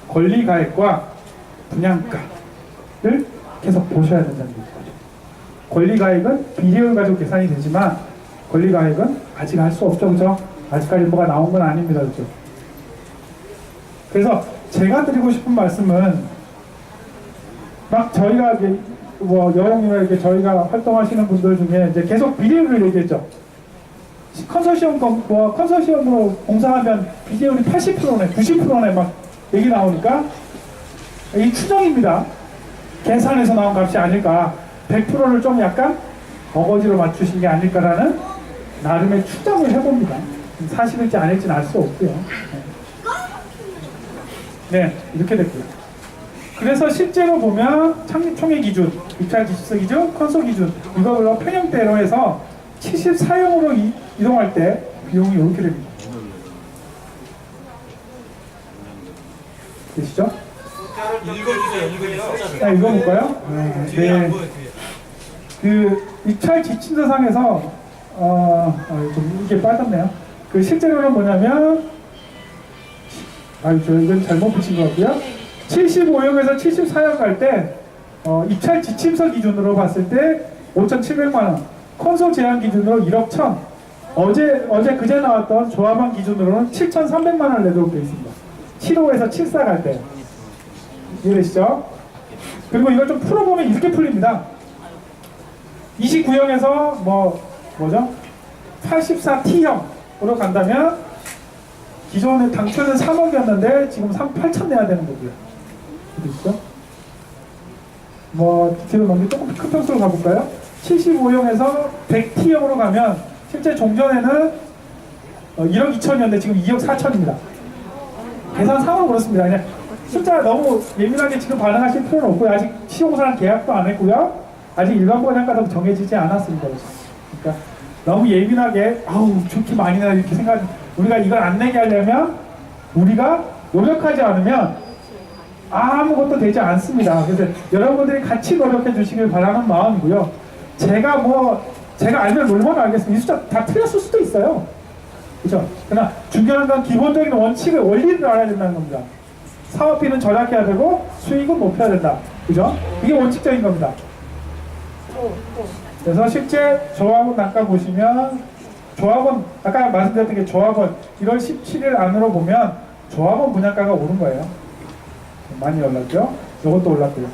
권리가액과 분양가를 계속 보셔야 된다는 거죠. 권리가액은 비례율 가지고 계산이 되지만 권리가액은 아직 할 수 없죠. 그죠? 아직까지 뭐가 나온 건 아닙니다. 그죠? 그래서 제가 드리고 싶은 말씀은 막 저희가 이제 뭐 여행이나 이렇게 저희가 활동하시는 분들 중에 이제 계속 비례율을 얘기했죠. 컨소시엄으로 공사하면 비례율이 80%네, 90%네 막 얘기 나오니까 이 추정입니다. 계산해서 나온 값이 아닐까. 100%를 좀 약간 어거지로 맞추신 게 아닐까라는 나름의 추정을 해봅니다. 사실일지 아닐지는 알 수 없고요. 네, 이렇게 됐고요. 그래서 실제로 보면 창립 총회 기준, 입찰 지수서 기준, 컨소 기준 이걸로 평형대로 해서 74형으로 이동할 때 비용이 이렇게 됩니다. 되시죠? 읽어주세요. 읽어볼까요? 네. 그 입찰 지침서상에서 좀 이게 빠졌네요. 그 실제로는 뭐냐면 이건 잘못 붙인 것 같고요. 75형에서 74형 갈 때 입찰 지침서 기준으로 봤을 때 5,700만 원, 컨소 제한 기준으로 1억 1천, 어제 그제 나왔던 조합원 기준으로는 7,300만 원을 내도록 되어 있습니다. 75에서 74 갈 때. 이해되시죠? 그리고 이걸 좀 풀어보면 이렇게 풀립니다. 29형에서 뭐죠? 84T형으로 간다면 기존에 당초는 3억이었는데 지금 8천 내야 되는 거고요. 이해되시죠? 뒤로 넘기 조금 큰 평수로 가볼까요? 75형에서 100T형으로 가면 실제 종전에는 1억 2천이었는데 지금 2억 4천입니다. 계산상으로 그렇습니다. 그냥 숫자 너무 예민하게 지금 반응하실 필요는 없고요. 아직 시공사랑 계약도 안 했고요. 아직 일반 분양가도 정해지지 않았습니다. 그러니까 너무 예민하게 좋게 많이 나 이렇게 우리가 이걸 안 내게 하려면 우리가 노력하지 않으면 아무것도 되지 않습니다. 그래서 여러분들이 같이 노력해 주시길 바라는 마음이고요. 제가 알면 얼마나 알겠습니다. 이 숫자 다 틀렸을 수도 있어요. 그렇죠? 그러나 중요한 건 기본적인 원리를 알아야 된다는 겁니다. 사업비는 절약해야 되고 수익은 높여야 된다. 그죠? 이게 원칙적인 겁니다. 그래서 실제 조합원 단가 보시면 조합원 아까 말씀드렸던 게 조합원 1월 17일 안으로 보면 조합원 분양가가 오른 거예요. 많이 올랐죠? 이것도 올랐고요.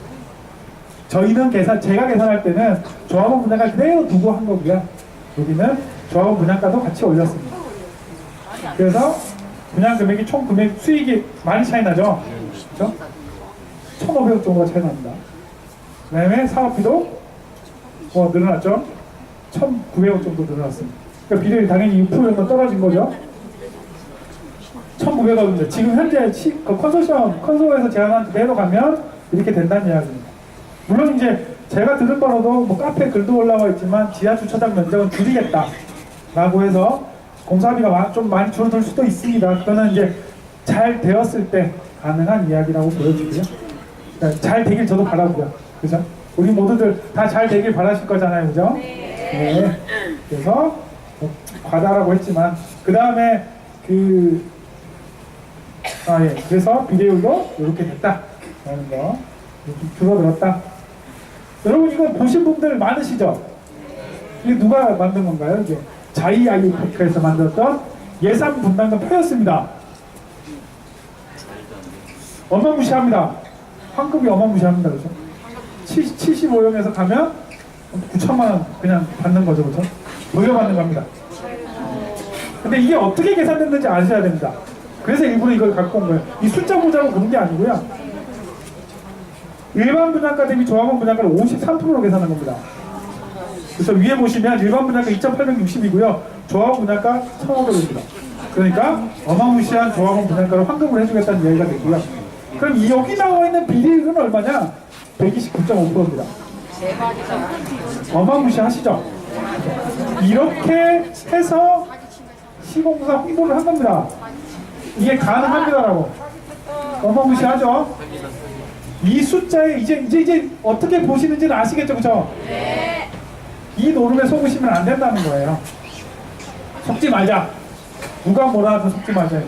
저희는 제가 계산할 때는 조합원 분양가 그대로 두고 한 거고요. 여기는 조합원 분양가도 같이 올렸습니다. 그래서 분양 금액이 총 금액 수익이 많이 차이 나죠? 그렇죠? 1,500억 정도가 차이 납니다. 그 다음에 사업비도 늘어났죠. 1,900억 정도 늘어났습니다. 그러니까 비례율이 당연히 6% 정도 떨어진 거죠. 1,900억입니다. 지금 현재 컨소에서 제안한 대로 가면 이렇게 된다는 이야기입니다. 물론 이제 제가 들은 바로도 뭐 카페 글도 올라와 있지만 지하 주차장 면적은 줄이겠다라고 해서 공사비가 좀 많이 줄어들 수도 있습니다. 그거는 이제 잘 되었을 때 가능한 이야기라고 보여지고요. 그러니까 잘 되길 저도 바라고요. 그죠? 우리 모두들 다 잘 되길 바라실 거잖아요. 그죠? 네. 그래서 과다라고 했지만 그 다음에 그래서 비례율도 이렇게 됐다라는 거, 이렇게 줄어들었다. 여러분 이거 보신 분들 많으시죠? 이게 누가 만든 건가요? 이게 자이아이파크에서 만들었던 예산 분담금 표였습니다. 어마무시합니다. 환급이 어마무시합니다. 그렇죠? 75형에서 가면 9천만 원 그냥 받는 거죠. 그렇죠? 돌려받는 겁니다. 근데 이게 어떻게 계산됐는지 아셔야 됩니다. 그래서 일부러 이걸 갖고 온 거예요. 이 숫자 보자고 그런 게 아니고요. 일반 분양가 대비 조합원 분양가를 53%로 계산한 겁니다. 그래서 위에 보시면 일반 분양가 2,860이고요. 조합원 분양가 1,500입니다. 그러니까 어마무시한 조합원 분양가를 환급을 해주겠다는 이야기가 되고요. 그럼 여기 나와 있는 비례율은 얼마냐? 129.5%입니다. 어마무시하시죠? 이렇게 해서 시공사 홍보를 한 겁니다. 이게 가능합니다라고. 어마무시하죠? 이 숫자에 이제 어떻게 보시는지는 아시겠죠? 그쵸? 네. 이 노름에 속으시면 안 된다는 거예요. 속지 말자. 누가 뭐라 하든 속지 말자.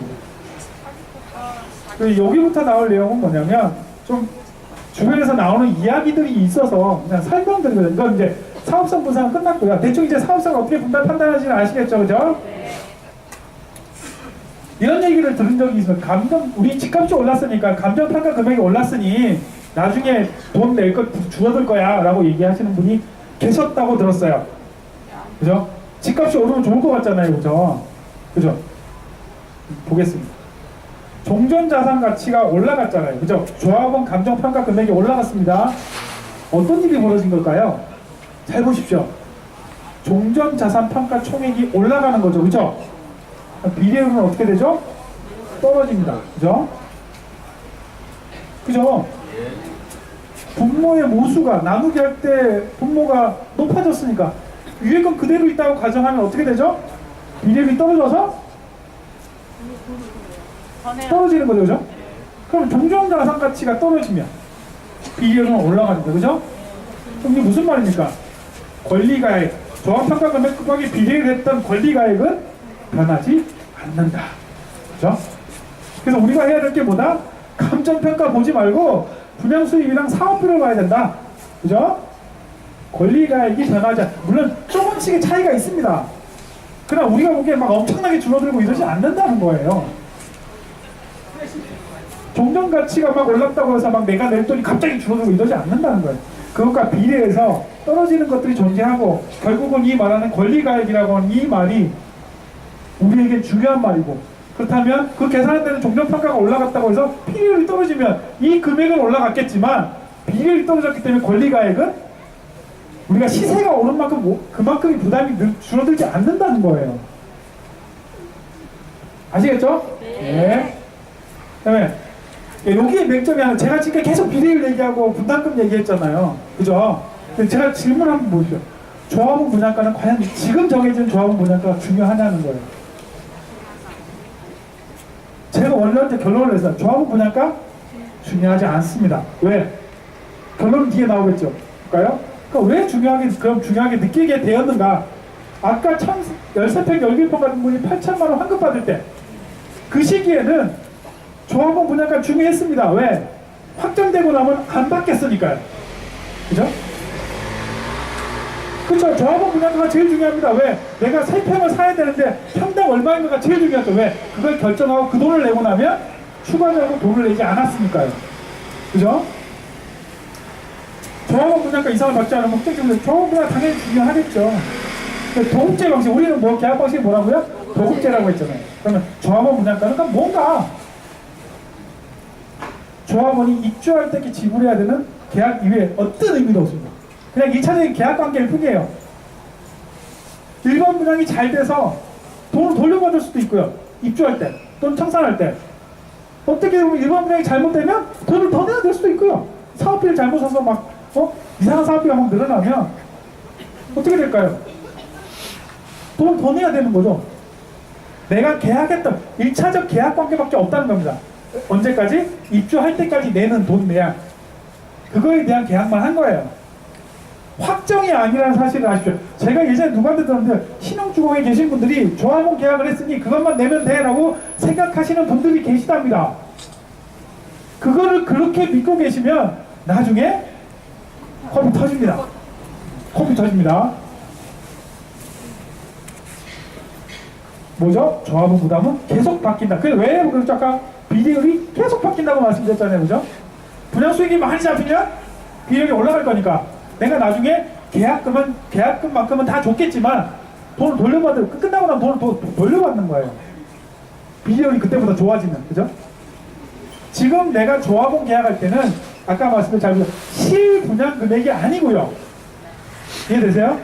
여기부터 나올 내용은 뭐냐면 좀 주변에서 나오는 이야기들이 있어서 그냥 설명드리거든요. 이건 이제 사업성 분석은 끝났고요. 대충 이제 사업성을 어떻게 판단하시는 아시겠죠? 그죠? 이런 얘기를 들은 적이 있어요. 우리 집값이 올랐으니까 감정평가 금액이 올랐으니 나중에 돈 낼 거 줄어들 거야 라고 얘기하시는 분이 계셨다고 들었어요. 그죠? 집값이 오르면 좋을 것 같잖아요. 그죠? 그죠? 보겠습니다. 종전자산 가치가 올라갔잖아요. 그죠? 조합원 감정평가 금액이 올라갔습니다. 어떤 일이 벌어진 걸까요? 잘 보십시오. 종전자산 평가 총액이 올라가는 거죠. 그죠? 비례율은 어떻게 되죠? 떨어집니다. 그죠? 그죠? 분모의 모수가 나누기 할 때 분모가 높아졌으니까 위에 건 그대로 있다고 가정하면 어떻게 되죠? 비례율이 떨어져서 떨어지는 거죠. 그죠? 그럼 종전자산 가치가 떨어지면 비례율은 올라가니까. 그죠? 그럼 이게 무슨 말입니까? 권리가액, 조합평가 금액 곱하기 비례율 했던 권리가액은 변하지 않는다. 그죠? 그래서 우리가 해야 될 게 뭐다? 감정평가 보지 말고 분양수입이랑 사업비를 봐야 된다. 그죠? 권리가액이 변하지 물론 조금씩의 차이가 있습니다. 그러나 우리가 보기에 막 엄청나게 줄어들고 이러지 않는다는 거예요. 종전가치가 막 올랐다고 해서 막 내가 낼 돈이 갑자기 줄어들고 이러지 않는다는 거예요. 그것과 비례해서 떨어지는 것들이 존재하고 결국은 이 말하는 권리가액이라고 하는 이 말이 우리에게 중요한 말이고, 그렇다면 그 계산되는 종전평가가 올라갔다고 해서 비례율이 떨어지면 이 금액은 올라갔겠지만 비례율이 떨어졌기 때문에 권리가액은 우리가 시세가 오른 만큼 그만큼의 부담이 줄어들지 않는다는 거예요. 아시겠죠? 네. 그다음에 여기에 맹점이 하나, 제가 지금 계속 비례율 얘기하고 분담금 얘기했잖아요. 그죠? 제가 질문 한번 보십시오. 조합원 분양가는 과연 지금 정해진 조합원 분양가가 중요하냐는 거예요. 제가 원래한테 결론을 냈어요. 조합원 분양가 중요하지 않습니다. 왜? 결론은 뒤에 나오겠죠. 볼까요? 그러니까 왜 중요하게 느끼게 되었는가? 아까 13평 11평 같은 분이 8천만 원 환급받을 때 그 시기에는 조합원 분양가 중요했습니다. 왜? 확정되고 나면 안 받겠으니까요. 그죠? 그쵸? 조합원 분양가가 제일 중요합니다. 왜? 내가 3평을 사야 되는데 평당 얼마인가가 제일 중요하죠. 왜? 그걸 결정하고 그 돈을 내고 나면 추가적으로 돈을 내지 않았으니까요. 그죠? 조합원 분양가 이상을 받지 않으면 목적적으로 조합원 분양가 당연히 중요하겠죠. 도급제 방식, 우리는 뭐 계약 방식이 뭐라고요? 도급제라고 했잖아요. 그러면 조합원 분양가는 뭔가 조합원이 입주할 때 지불해야 되는 계약 이외에 어떤 의미도 없습니다. 그냥 2차적인 계약 관계일 뿐이에요. 일반 분양이 잘 돼서 돈을 돌려받을 수도 있고요. 입주할 때 또는 청산할 때 어떻게 보면 일반 분양이 잘못되면 돈을 더 내야 될 수도 있고요. 사업비를 잘못 써서 막 이상한 사업비가 막 늘어나면 어떻게 될까요? 돈을 더 내야 되는 거죠. 내가 계약했던 1차적 계약 관계밖에 없다는 겁니다. 언제까지? 입주할 때까지 내는 돈 내야 그거에 대한 계약만 한 거예요. 확정이 아니라는 사실을 아십시오. 제가 예전에 누구한테 들었는데 신용주공에 계신 분들이 조합원 계약을 했으니 그것만 내면 돼 라고 생각하시는 분들이 계시답니다. 그거를 그렇게 믿고 계시면 나중에 컵이 터집니다. 컵이 터집니다. 뭐죠? 조합원 부담은 계속 바뀐다. 그래서 왜 그렇죠? 아까 비율이 계속 바뀐다고 말씀드렸잖아요. 그죠? 분양 수익이 많이 잡히면 비율이 올라갈 거니까 내가 나중에 계약금만큼은 다 줬겠지만 돈을 끝나고 나면 돈을 돌려받는 거예요. 비율이 그때보다 좋아지면. 그죠? 지금 내가 조합원 계약할 때는 아까 말씀드린 잘 보세요. 실분양 금액이 아니고요. 이해되세요?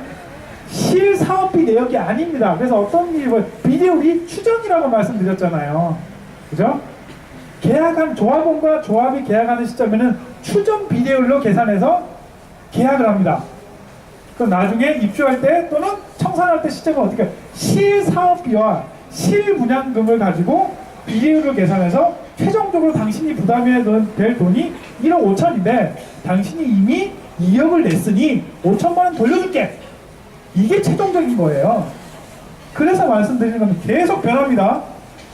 실사업비 내역이 아닙니다. 그래서 어떤 일을 비율이 추정이라고 말씀드렸잖아요. 그죠? 계약한 조합원과 조합이 계약하는 시점에는 추정 비례율로 계산해서 계약을 합니다. 그럼 나중에 입주할 때 또는 청산할 때 시점은 어떻게 해요? 실사업비와 실분양금을 가지고 비례율을 계산해서 최종적으로 당신이 부담해야 될 돈이 1억 5천인데 당신이 이미 2억을 냈으니 5천만 원 돌려줄게. 이게 최종적인 거예요. 그래서 말씀드리는 건 계속 변합니다.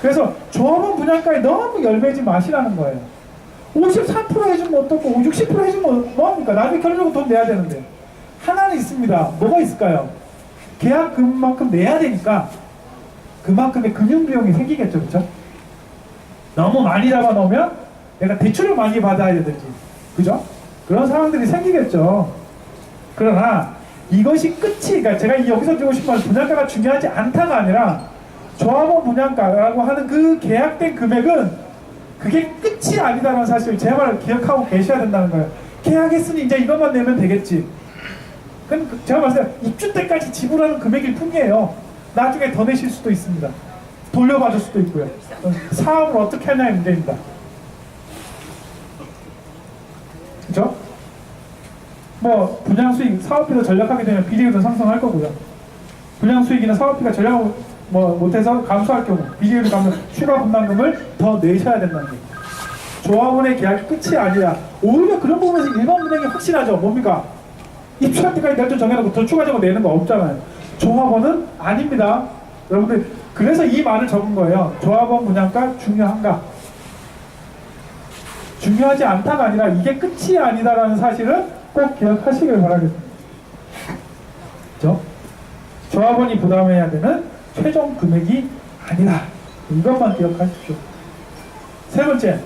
그래서 조합원 분양가에 너무 열매지 마시라는 거예요. 53% 해주면 어떻고 60% 해주면 뭐합니까? 나중에 결국은 돈 내야 되는데. 하나는 있습니다. 뭐가 있을까요? 계약금만큼 내야 되니까 그만큼의 금융비용이 생기겠죠. 그렇죠? 너무 많이 잡아놓으면 내가 대출을 많이 받아야 되든지 그죠? 그런 상황들이 생기겠죠. 그러나 이것이 끝이, 그러니까 제가 여기서 드리고 싶은 말 분양가가 중요하지 않다가 아니라 조합원 분양가라고 하는 그 계약된 금액은 그게 끝이 아니다라는 사실을 제발 기억하고 계셔야 된다는 거예요. 계약했으니 이제 이것만 내면 되겠지. 그럼 제가 봤을 때 입주 때까지 지불하는 금액일 뿐이에요. 나중에 더 내실 수도 있습니다. 돌려받을 수도 있고요. 사업을 어떻게 하냐의 문제입니다. 그죠? 뭐 분양 수익, 사업비도 전략하게 되면 비리율도 상승할 거고요. 분양 수익이나 사업비가 전략을 못해서 감소할 경우 비리율이 가면 추가 분담금을 더 내셔야 된다는 거예요. 조합원의 계약이 끝이 아니라 오히려 그런 부분에서 일반 분양이 확실하죠. 뭡니까? 입주할 때까지 날짜 정해놓고 더 추가적으로 내는 거 없잖아요. 조합원은 아닙니다. 여러분들 그래서 이 말을 적은 거예요. 조합원 분양가 중요한가? 중요하지 않다가 아니라 이게 끝이 아니다라는 사실을 꼭 기억하시길 바라겠습니다. 그렇죠? 조합원이 부담해야 되는 최종 금액이 아니라 이것만 기억하십시오. 세 번째,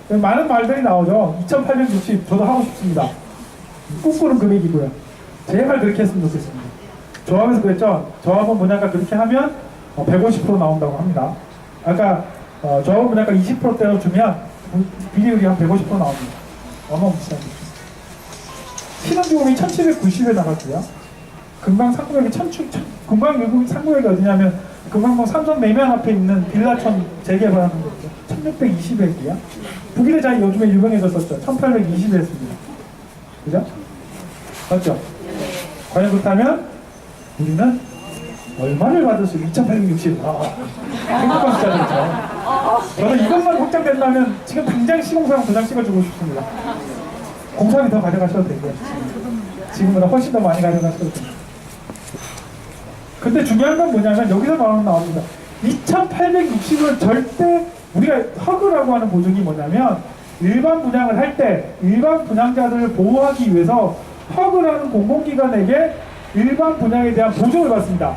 많은 말들이 나오죠. 2,860 저도 하고 싶습니다. 꿈꾸는 금액이고요. 제발 그렇게 했으면 좋겠습니다. 조합에서 그랬죠. 조합원 분양가 그렇게 하면 150% 나온다고 합니다. 아까 조합원 분양가 20%대로 주면 비리율이 한 150% 나옵니다. 어마무시하게. 신혼주공이 1,790에 나갔고요. 금강 상구역이 금강 상구역이 어디냐면 금강동 삼성 내면 앞에 있는 빌라촌 재개발하는 거죠. 1,620액이야. 북일의장이 요즘에 유명해졌었죠. 1,820에 했습니다. 그죠? 맞죠? 과연 그렇다면 우리는 얼마를 받을 수 2,860. 행복한 숫자들이죠. 저는 이것만 확장된다면 지금 당장 시공사랑 도장 찍어주고 싶습니다. 공사비 더 가져가셔도 되고요. 지금보다 훨씬 더 많이 가져가셔도 됩니다. 근데 중요한 건 뭐냐면 여기서 나옵니다. 2,860은 절대 우리가 허그라고 하는 보증이 뭐냐면 일반 분양을 할 때 일반 분양자들을 보호하기 위해서 허그라는 공공기관에게 일반 분양에 대한 보증을 받습니다.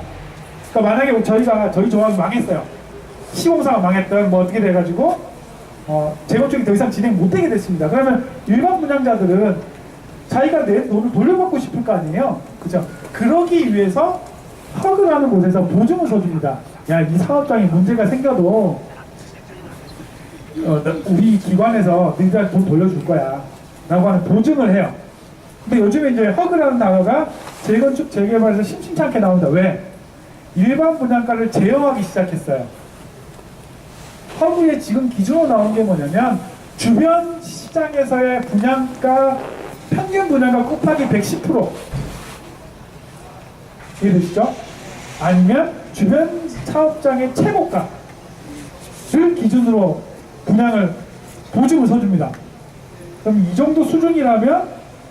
그러니까 만약에 저희 조합이 망했어요. 시공사가 망했던 뭐 어떻게 돼가지고 재건축이 더 이상 진행 못하게 됐습니다. 그러면 일반 분양자들은 자기가 내 돈을 돌려받고 싶을 거 아니에요. 그죠? 그러기 위해서 허그라는 곳에서 보증을 서줍니다. 야, 이 사업장에 문제가 생겨도 우리 기관에서 너희들 돈 돌려줄 거야. 라고 하는 보증을 해요. 근데 요즘에 이제 허그라는 단어가 재건축 재개발에서 심심찮게 나온다. 왜? 일반 분양가를 제어하기 시작했어요. 허그에 지금 기준으로 나오는 게 뭐냐면 주변 시장에서의 분양가 평균 분양가 곱하기 110% 이해되시죠? 아니면 주변 사업장의 최고가를 기준으로 분양을 보증을 서줍니다. 그럼 이 정도 수준이라면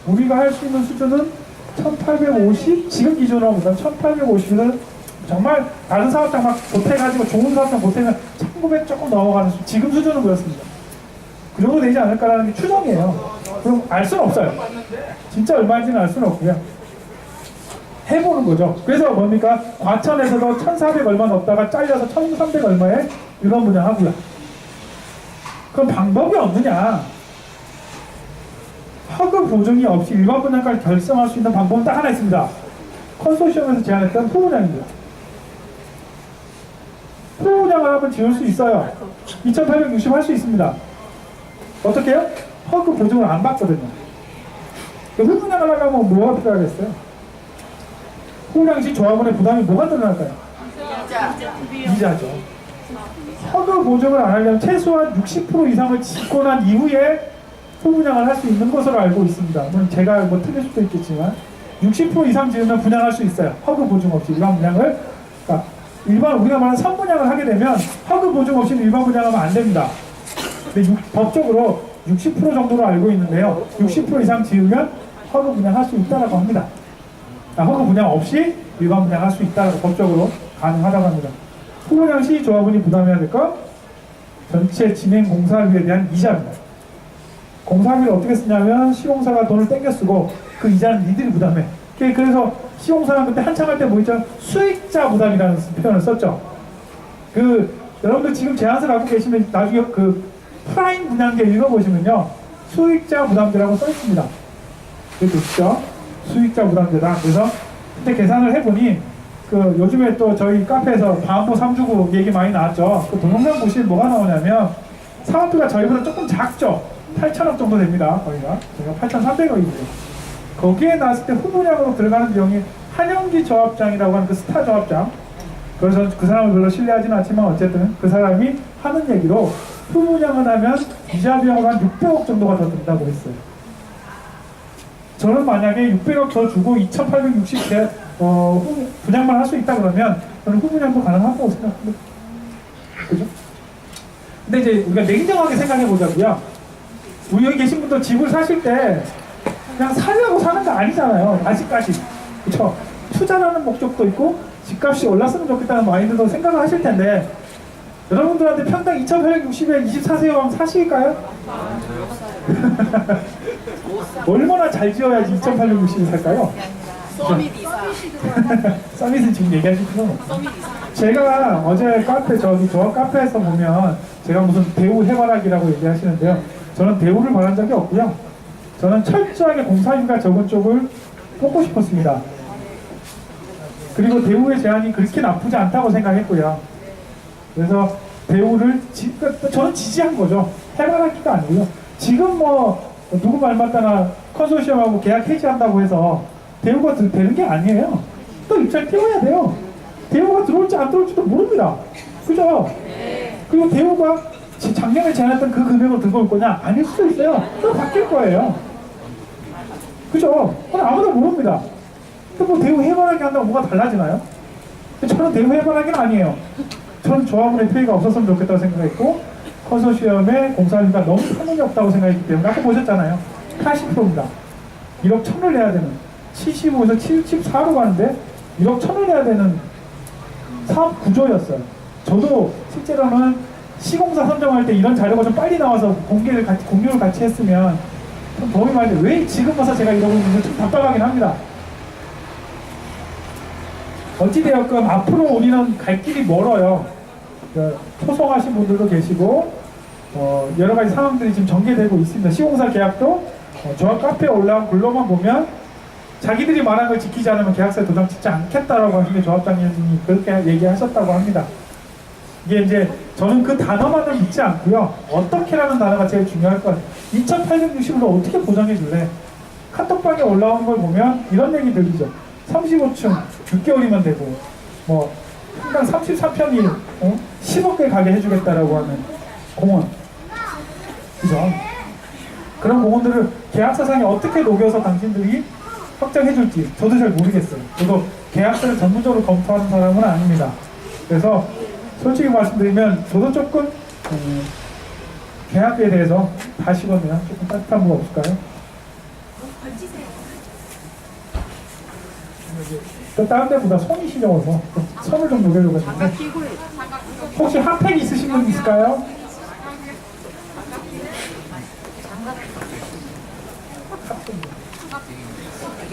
우리가 할 수 있는 수준은 1850, 지금 기준으로 보면 1850은 정말 다른 사업장 막 보태가지고 좋은 사업장 보태면 1900 조금 넘어가는 지금 수준은 그렇습니다. 그 정도 되지 않을까라는 게 추정이에요. 그럼 알 수는 없어요. 진짜 얼마인지는 알 수는 없고요. 해보는 거죠. 그래서 뭡니까? 과천에서도 1400 얼마 넣었다가 잘려서 1300 얼마에 일반 분양하고요. 그럼 방법이 없느냐? 허그 보증이 없이 일반 분양가를 결정할 수 있는 방법은 딱 하나 있습니다. 컨소시엄에서 제안했던 후분양입니다. 후분양을 한번 지을 수 있어요. 2860 할 수 있습니다. 어떻게 해요? 허그 보증을 안 받거든요. 후분양을 하려면 뭐가 필요하겠어요? 후분양 시 조합원의 부담이 뭐가 늘어날까요? 이자죠. 허그 보증을 안 하려면 최소한 60% 이상을 짓고 난 이후에 후분양을 할 수 있는 것으로 알고 있습니다. 물론 제가 뭐 틀릴 수도 있겠지만 60% 이상 지으면 분양할 수 있어요. 허그 보증 없이 일반 분양을. 그러니까 일반 우리가 말하는 선분양을 하게 되면 허그 보증 없이 일반 분양하면 안 됩니다. 근데 법적으로 60% 정도로 알고 있는데요. 60% 이상 지으면 허그 분양할 수 있다라고 합니다. 허그 분양 없이 일반 분양할 수 있다라고 법적으로 가능하다고 합니다. 후분양 시 조합원이 부담해야 될 거 전체 진행 공사비에 대한 이자입니다. 공사비를 어떻게 쓰냐면 시공사가 돈을 땡겨 쓰고 그 이자는 니들이 부담해. 그래서 시공사는 그때 한창 할 때 뭐 있죠? 수익자 부담이라는 표현을 썼죠. 여러분들 지금 제안서 갖고 계시면 나중에 프라임 분양계 읽어보시면요. 수익자 부담제라고 써 있습니다. 이게 보시죠? 수익자 부담제다. 그래서 그때 계산을 해보니 요즘에 또 저희 카페에서 반보 3주고 얘기 많이 나왔죠. 그 동영상 보시면 뭐가 나오냐면 사업비가 저희보다 조금 작죠. 8,000억 정도 됩니다. 거기가. 제가 8,300억이고요. 거기에 나왔을 때 후분양으로 들어가는 비용이 한영기 조합장이라고 하는 그 스타 조합장. 그래서 그 사람을 별로 신뢰하지는 않지만 어쨌든 그 사람이 하는 얘기로 후분양을 하면 이자 비용을 한 600억 정도가 더 든다고 했어요. 저는 만약에 600억 더 주고 2,860개 분양만 할 수 있다 그러면 저는 후분양도 가능하다고 생각합니다. 그죠? 근데 이제 우리가 냉정하게 생각해 보자고요. 우리 여기 계신 분도 집을 사실 때 그냥 살려고 사는 거 아니잖아요. 아직까지. 그쵸? 투자라는 목적도 있고 집값이 올랐으면 좋겠다는 마인드도 생각을 하실 텐데 여러분들한테 평당 2,860에 24세요 하면 사실까요? 얼마나 잘 지어야지 2,860을 살까요? 서밋은 지금 얘기하실 필요는 없어요. 제가 어제 조합 카페에서 보면 제가 무슨 대우 해바라기라고 얘기하시는데요. 저는 대우를 말한 적이 없고요. 저는 철저하게 공사비가 적은 쪽을 뽑고 싶었습니다. 그리고 대우의 제안이 그렇게 나쁘지 않다고 생각했고요. 그래서 대우를 저는 지지한 거죠. 해바라기가 아니고요. 지금 뭐 누구 말 맞다가 컨소시엄하고 계약 해지한다고 해서 대우가 되는 게 아니에요. 또 입장 띄워야 돼요. 대우가 들어올지 안 들어올지도 모릅니다. 그죠? 그리고 대우가 작년에 제안했던 그 금액을 들고 올 거냐? 아닐 수도 있어요. 또 바뀔 거예요. 그죠? 그건 아무도 모릅니다. 뭐 대우 해바라기 한다고 뭐가 달라지나요? 저는 대우 해바라기는 아니에요. 저는 조합원의 피해가 없었으면 좋겠다고 생각했고 컨소시엄의 공사비가 너무 소문이 없다고 생각했기 때문에 아까 보셨잖아요. 80%입니다. 1억 1,000을 내야 되는 75에서 74로 가는데 1억 1,000을 내야 되는 사업 구조였어요. 저도 실제로는 시공사 선정할 때 이런 자료가 좀 빨리 나와서 공유를 같이 했으면 좀 도움이 많이 돼요. 왜 지금 와서 제가 이러고 있는지 좀 답답하긴 합니다. 어찌되었건 앞으로 우리는 갈 길이 멀어요. 초성하신 분들도 계시고 여러 가지 상황들이 지금 전개되고 있습니다. 시공사 계약도 조합 카페에 올라온 글로만 보면 자기들이 말한 걸 지키지 않으면 계약서에 도장 찍지 않겠다라고 하시는 조합장님이 그렇게 얘기하셨다고 합니다. 이게 이제 저는 그 단어만을 믿지 않고요. 어떻게라는 단어가 제일 중요할 것 같아요. 2860으로 어떻게 보장해 줄래? 카톡방에 올라오는 걸 보면 이런 얘기 들리죠. 35층 6개월이면 되고 뭐 평당 34평이 10억 개 가게 해주겠다라고 하는 공원. 그죠? 그런 공원들을 계약서상에 어떻게 녹여서 당신들이 확정해 줄지 저도 잘 모르겠어요. 저도 계약서를 전문적으로 검토하는 사람은 아닙니다. 그래서 솔직히 말씀드리면 저도 조금 계약에 대해서 다시거든요. 조금 따뜻한 거 없을까요? 또 다른 데보다 손이 시려워서 손을 좀 녹여주고 했는데 혹시 핫팩 있으신 분 있을까요?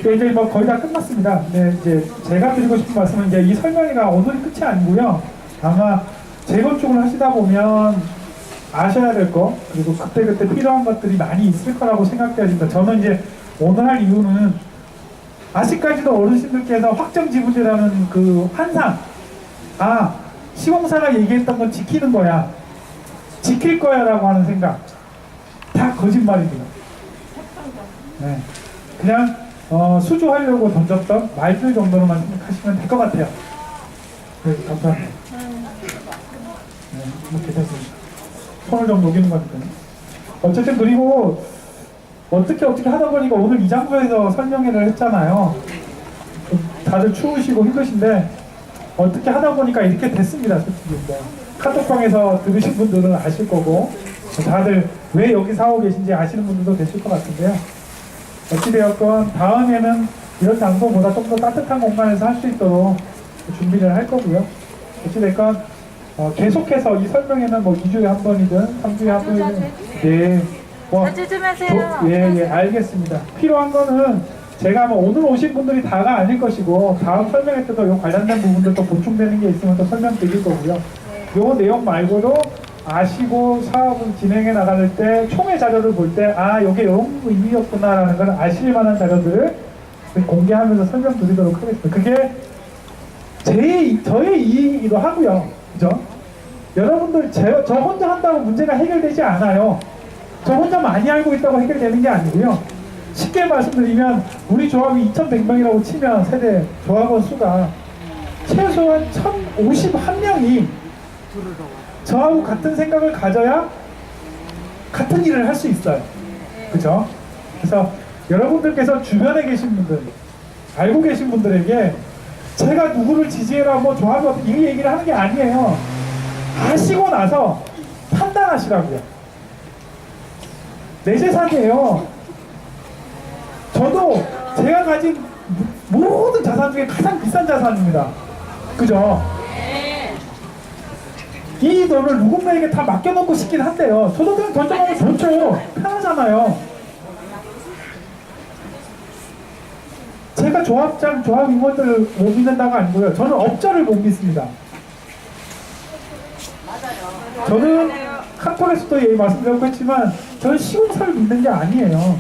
네, 이제 뭐 거의 다 끝났습니다. 네, 이제 제가 드리고 싶은 말씀은 이제 이 설명회가 오늘이 끝이 아니고요. 아마 재건축을 하시다 보면 아셔야 될 거, 그리고 그때그때 필요한 것들이 많이 있을 거라고 생각되어집니다. 저는 이제 오늘 할 이유는 아직까지도 어르신들께서 확정지분제라는 그 환상, 시공사가 얘기했던 건 지키는 거야, 지킬 거야 라고 하는 생각, 다 거짓말입니다. 네, 그냥 수주하려고 던졌던 말들 정도로만 생각하시면 될 것 같아요. 네, 감사합니다. 네, 뭐 괜찮습니다. 손을 좀 녹이는 거니까요. 어쨌든 그리고 어떻게 하다 보니까 오늘 이 장소에서 설명회를 했잖아요. 다들 추우시고 힘드신데 어떻게 하다 보니까 이렇게 됐습니다. 솔직히 뭐 카톡방에서 들으신 분들은 아실 거고 다들 왜 여기 사오 계신지 아시는 분들도 계실 것 같은데요. 어찌되었건 다음에는 이런 장소보다 좀 더 따뜻한 공간에서 할 수 있도록 준비를 할 거고요. 어찌됐건 계속해서 이 설명회는 뭐 2주에 한 번이든 3주에 한 번이든 네, 자주 좀 하세요. 예, 알겠습니다. 필요한 거는 제가 뭐 오늘 오신 분들이 다가 아닐 것이고 다음 설명회 때도 요 관련된 부분들도 보충되는 게 있으면 또 설명드릴 거고요. 요 내용 말고도 아시고 사업을 진행해 나갈 때 총회 자료를 볼 때 이게 이런 의미였구나라는 걸 아실 만한 자료들을 공개하면서 설명드리도록 하겠습니다. 그게 저의 이익이기도 하고요. 그죠? 여러분들 저 혼자 한다고 문제가 해결되지 않아요. 저 혼자 많이 알고 있다고 해결되는 게 아니고요. 쉽게 말씀드리면 우리 조합이 2,100명이라고 치면 세대 조합원 수가 최소한 1,051명이 저하고 같은 생각을 가져야 같은 일을 할 수 있어요. 그죠? 그래서 여러분들께서 주변에 계신 분들, 알고 계신 분들에게 제가 누구를 지지해라 뭐 조합이 어떻게 이 얘기를 하는 게 아니에요. 아시고 나서 판단하시라고요. 내 재산이에요. 저도 제가 가진 모든 자산 중에 가장 비싼 자산입니다. 그죠? 이 돈을 누군가에게 다 맡겨놓고 싶긴 한데요. 저도 그냥 결정하면 좋죠. 편하잖아요. 제가 조합 임원들을 못 믿는다가 아니고요. 저는 업자를 못 믿습니다. 저는 카톡에서도 말씀드렸고 했지만 저는 시공사를 믿는 게 아니에요.